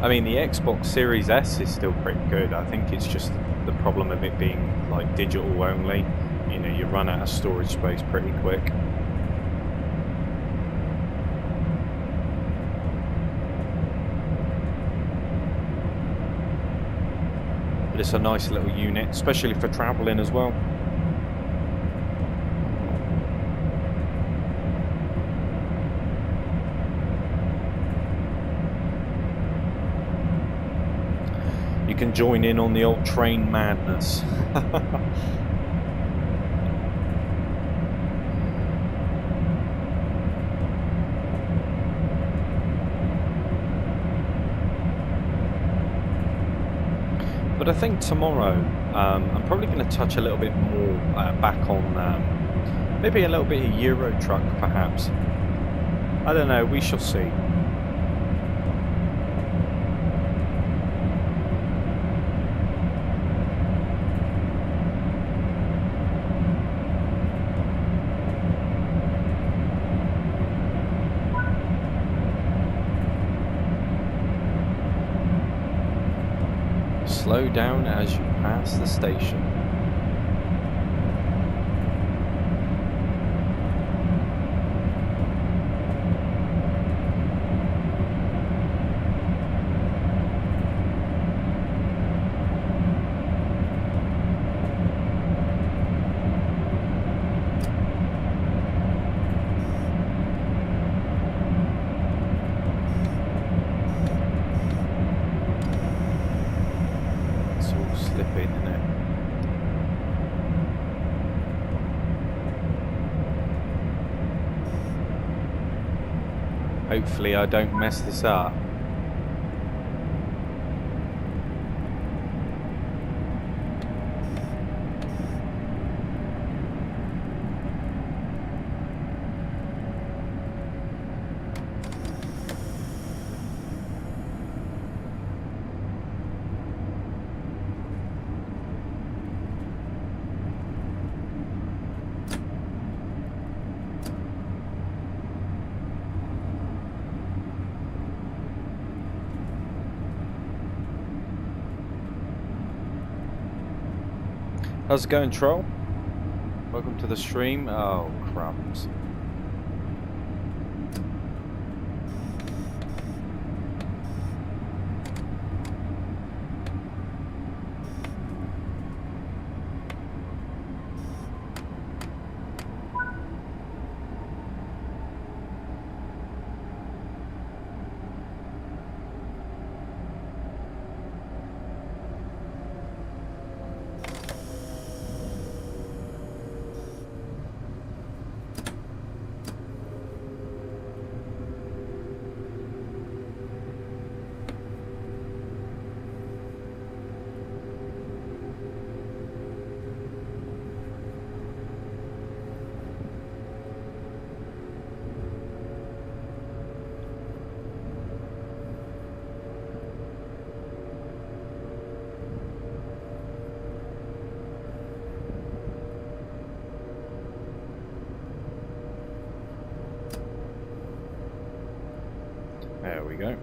I mean, the Xbox Series S is still pretty good. I think it's just the problem of it being like digital only. You know, you run out of storage space pretty quick. but it's a nice little unit, especially for travelling as well. You can join in on the old train madness. But I think tomorrow I'm probably going to touch a little bit more back on maybe a little bit of Euro Truck perhaps. I don't know, we shall see. Slow down as you pass the station. Slipping in it. Hopefully I don't mess this up. How's it going, Troll? Welcome to the stream. Oh, crumbs. There we go.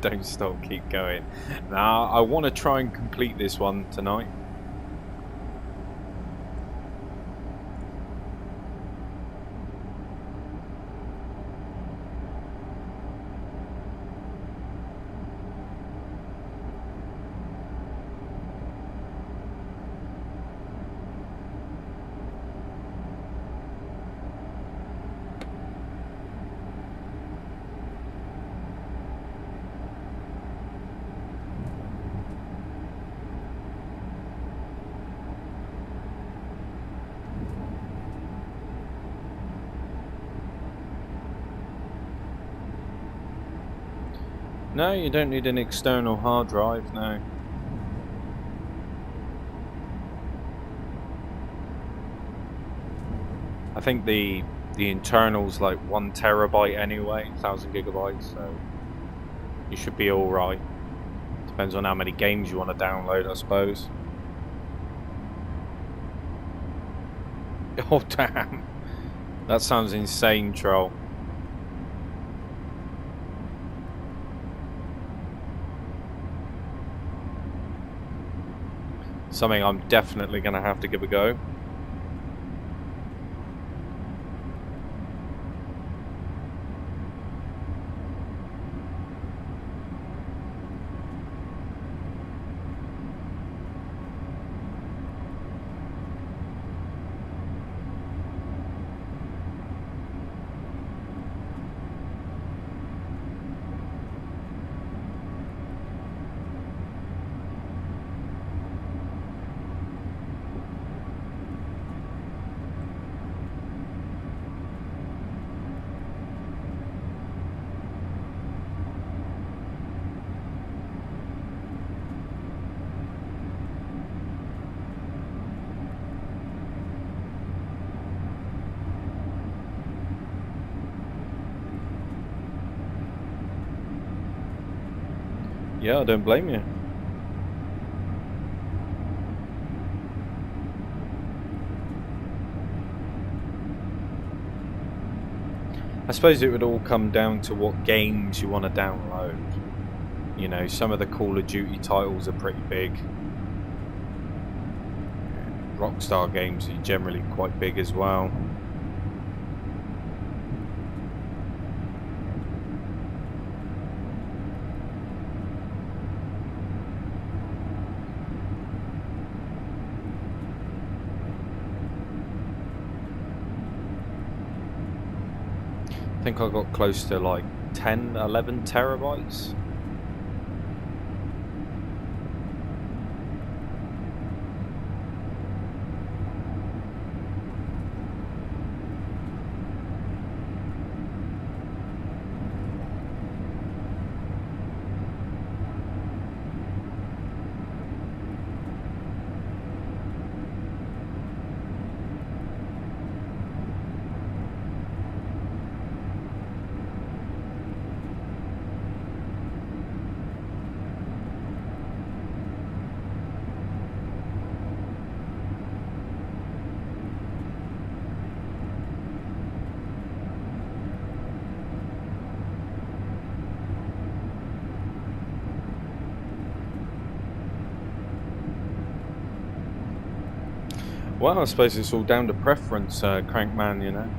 Don't stop, keep going. Now, I want to try and complete this one tonight. No, you don't need an external hard drive, no. I think the The internal's like 1 terabyte anyway, 1000 gigabytes, so you should be alright. Depends on how many games you want to download, I suppose. Oh damn, that sounds insane, troll. Something I'm definitely going to have to give a go. Yeah, I don't blame you. I suppose it would all come down to what games you want to download. You know, some of the Call of Duty titles are pretty big. Rockstar games are generally quite big as well. I think I got close to like 10, 11 terabytes. Well, I suppose it's all down to preference, Crankman, you know.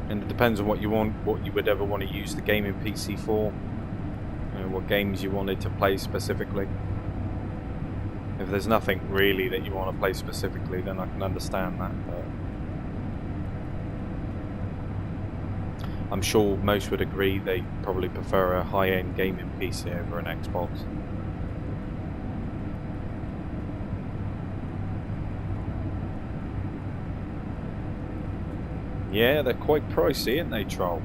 And it depends on what you want, what you would ever want to use the gaming PC for. You know, what games you wanted to play specifically. If there's nothing really that you want to play specifically, then I can understand that. But I'm sure most would agree they probably prefer a high-end gaming PC over an Xbox. Yeah, they're quite pricey, aren't they, Troll?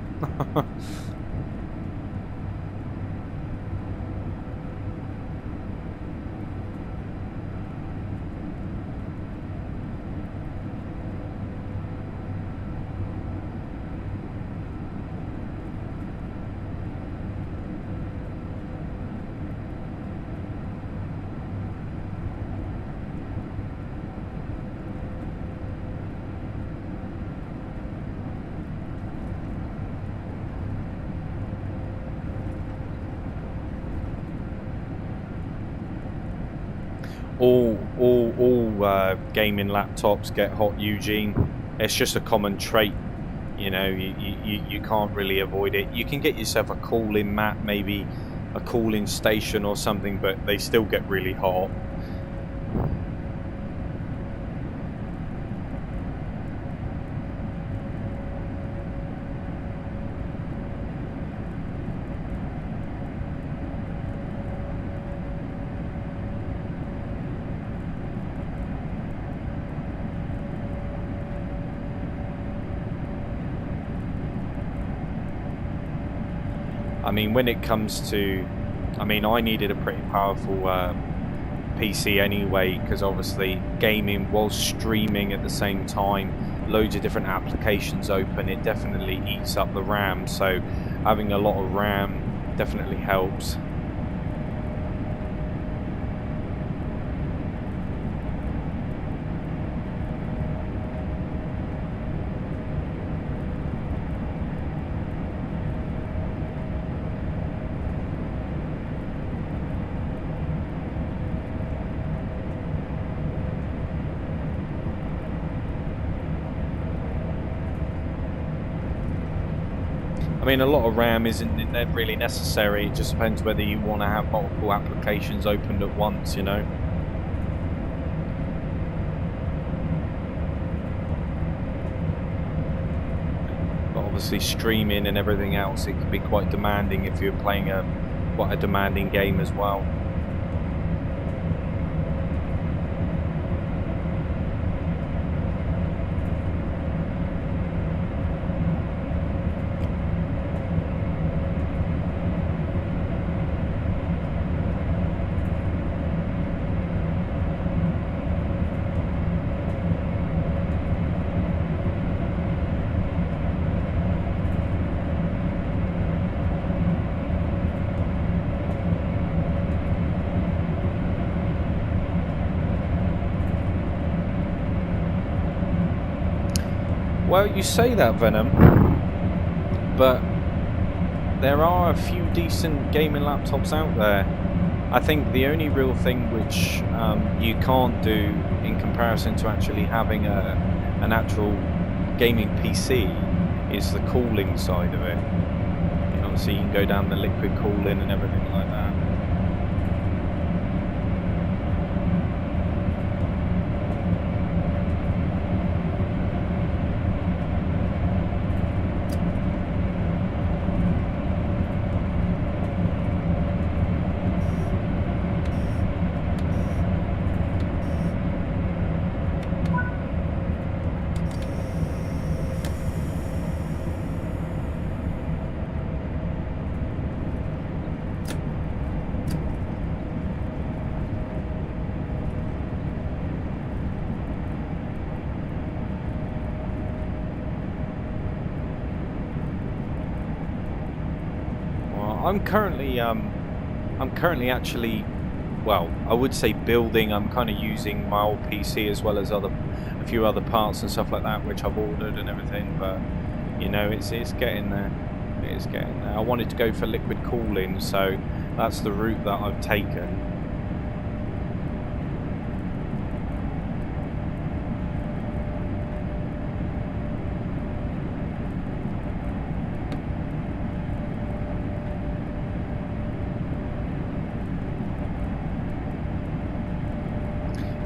all gaming laptops get hot, Eugene. It's just a common trait. You know, you can't really avoid it. You can get yourself a cooling mat, maybe a cooling station or something, but they still get really hot. I mean, when it comes to, I mean, I needed a pretty powerful PC anyway, because obviously gaming was streaming at the same time. loads of different applications open, it definitely eats up the RAM. So having a lot of RAM definitely helps. I mean, a lot of RAM isn't really necessary. It just depends whether you want to have multiple applications opened at once, you know. But obviously streaming and everything else, it can be quite demanding if you're playing quite a demanding game as well. Well, you say that, Venom, but there are a few decent gaming laptops out there. I think the only real thing which you can't do in comparison to actually having an actual gaming PC is the cooling side of it. You know, obviously you can go down the liquid cooling and everything like that. I'm currently actually, well, I would say building. I'm kind of using my old PC as well as a few other parts and stuff like that, which I've ordered and everything. But you know, it's getting there. It's getting there. I wanted to go for liquid cooling, so that's the route that I've taken.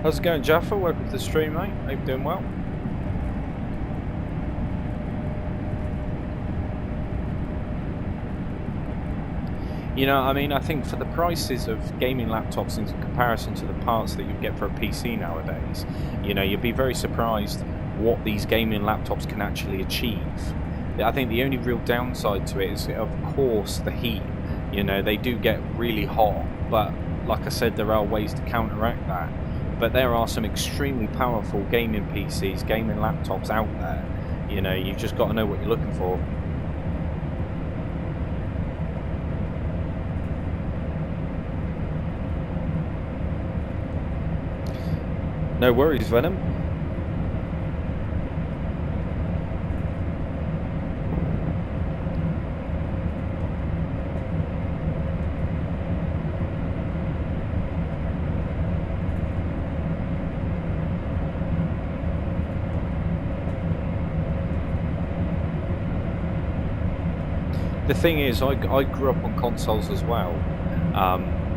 How's it going, Jaffa? Welcome to the stream, mate. Hope you're doing well. You know, I mean, I think for the prices of gaming laptops in comparison to the parts that you get for a PC nowadays, you know, you'd be very surprised what these gaming laptops can actually achieve. I think the only real downside to it is, of course, the heat. You know, they do get really hot, but like I said, there are ways to counteract that. But there are some extremely powerful gaming PCs, gaming laptops out there. You know, you've just got to know what you're looking for. No worries, Venom. The thing is, I grew up on consoles as well,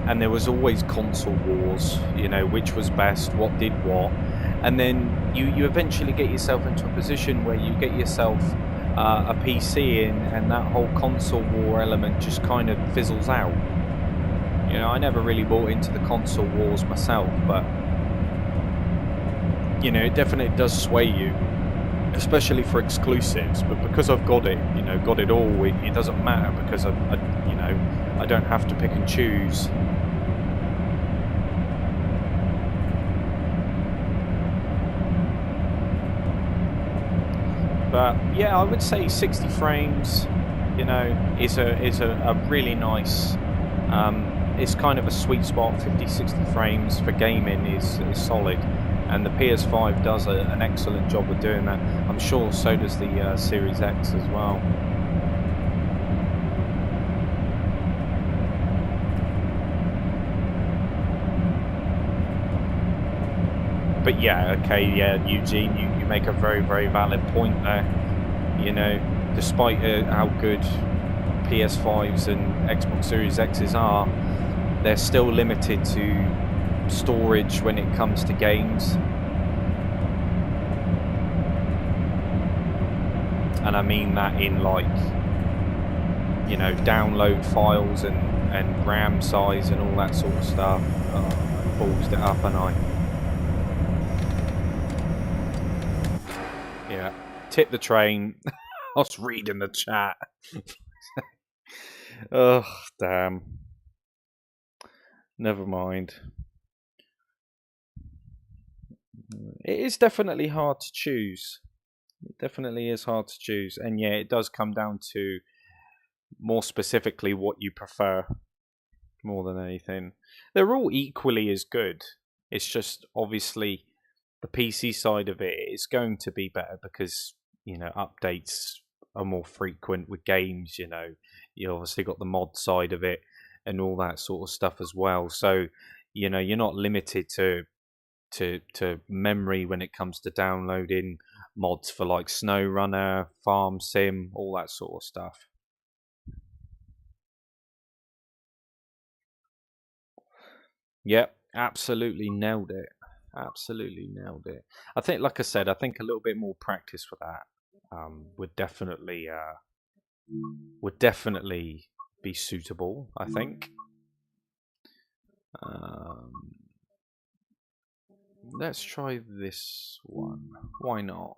and there was always console wars, you know, which was best, what did what, and then you eventually get yourself into a position where you get yourself a PC in, and that whole console war element just kind of fizzles out. You know, I never really bought into the console wars myself, but, you know, it definitely does sway you. Especially for exclusives, but because I've got it, you know, got it all, it doesn't matter because I, you know, I don't have to pick and choose. But yeah, I would say 60 frames, you know, is a really nice. It's kind of a sweet spot. 50-60 frames for gaming is solid, and the PS5 does an excellent job of doing that. I'm sure so does the Series X as well. But yeah, okay, yeah, Eugene, you make a very, very valid point there. You know, despite how good PS5s and Xbox Series X's are, they're still limited to storage when it comes to games. And I mean that in, like, you know, download files and RAM size and all that sort of stuff. I ballsed it up, and yeah, tip the train. I was reading the chat. Oh, damn. Never mind. It is definitely hard to choose. It definitely is hard to choose. And yeah, it does come down to more specifically what you prefer more than anything. They're all equally as good. It's just obviously the PC side of it is going to be better because, you know, updates are more frequent with games. You know, you obviously got the mod side of it and all that sort of stuff as well. So, you know, you're not limited to memory when it comes to downloading mods for like SnowRunner, Farm Sim, all that sort of stuff. Yep, absolutely nailed it. Absolutely nailed it. I think, like I said, I think a little bit more practice for that would definitely be suitable. I think. Um, let's try this one. Why not?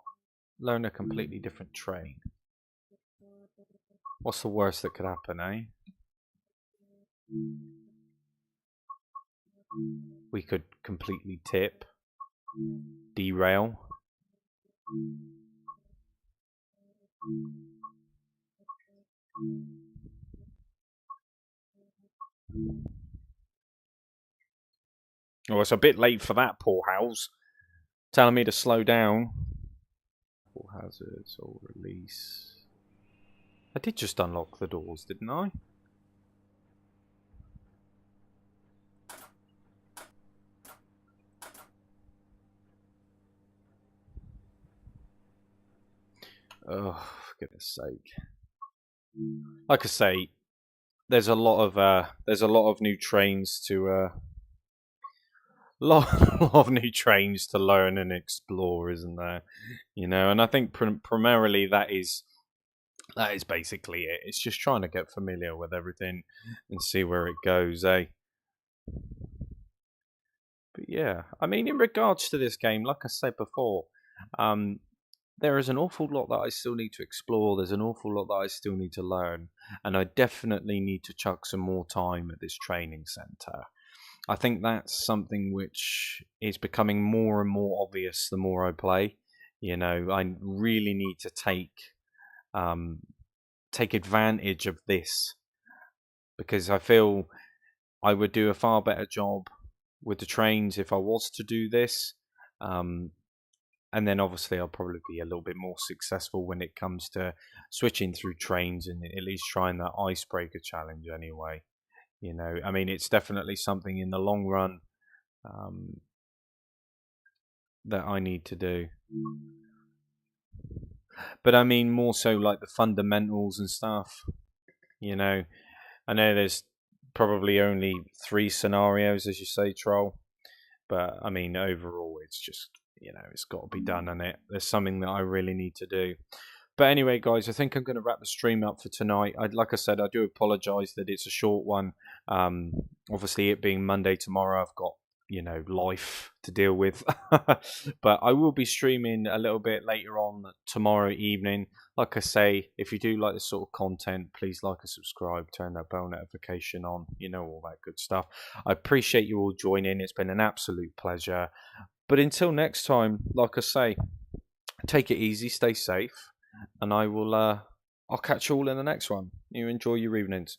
Learn a completely different train. What's the worst that could happen, eh? We could completely tip, derail. Oh, it's a bit late for that, poor Howls. Telling me to slow down. All hazards or release. I did just unlock the doors, didn't I? Oh, for goodness sake! Like I say, there's a lot of new trains to lot of new trains to learn and explore, isn't there? You know, and I think primarily that is basically it. It's just trying to get familiar with everything and see where it goes, eh? But yeah, I mean, in regards to this game, like I said before, there is an awful lot that I still need to explore. There's an awful lot that I still need to learn, and I definitely need to chuck some more time at this training center. I think that's something which is becoming more and more obvious the more I play. You know, I really need to take advantage of this because I feel I would do a far better job with the trains if I was to do this. And then obviously I'll probably be a little bit more successful when it comes to switching through trains and at least trying that icebreaker challenge anyway. You know, I mean, it's definitely something in the long run that I need to do. But I mean, more so like the fundamentals and stuff. You know, I know there's probably only 3 scenarios, as you say, Troll. But I mean, overall, it's just, you know, it's got to be done, and there's something that I really need to do. But anyway, guys, I think I'm going to wrap the stream up for tonight. Like I said, I do apologise that it's a short one. Obviously, it being Monday tomorrow, I've got, you know, life to deal with. But I will be streaming a little bit later on tomorrow evening. Like I say, if you do like this sort of content, please like and subscribe, turn that bell notification on, you know, all that good stuff. I appreciate you all joining. It's been an absolute pleasure. But until next time, like I say, take it easy, stay safe, and I'll catch you all in the next one. You enjoy your evenings.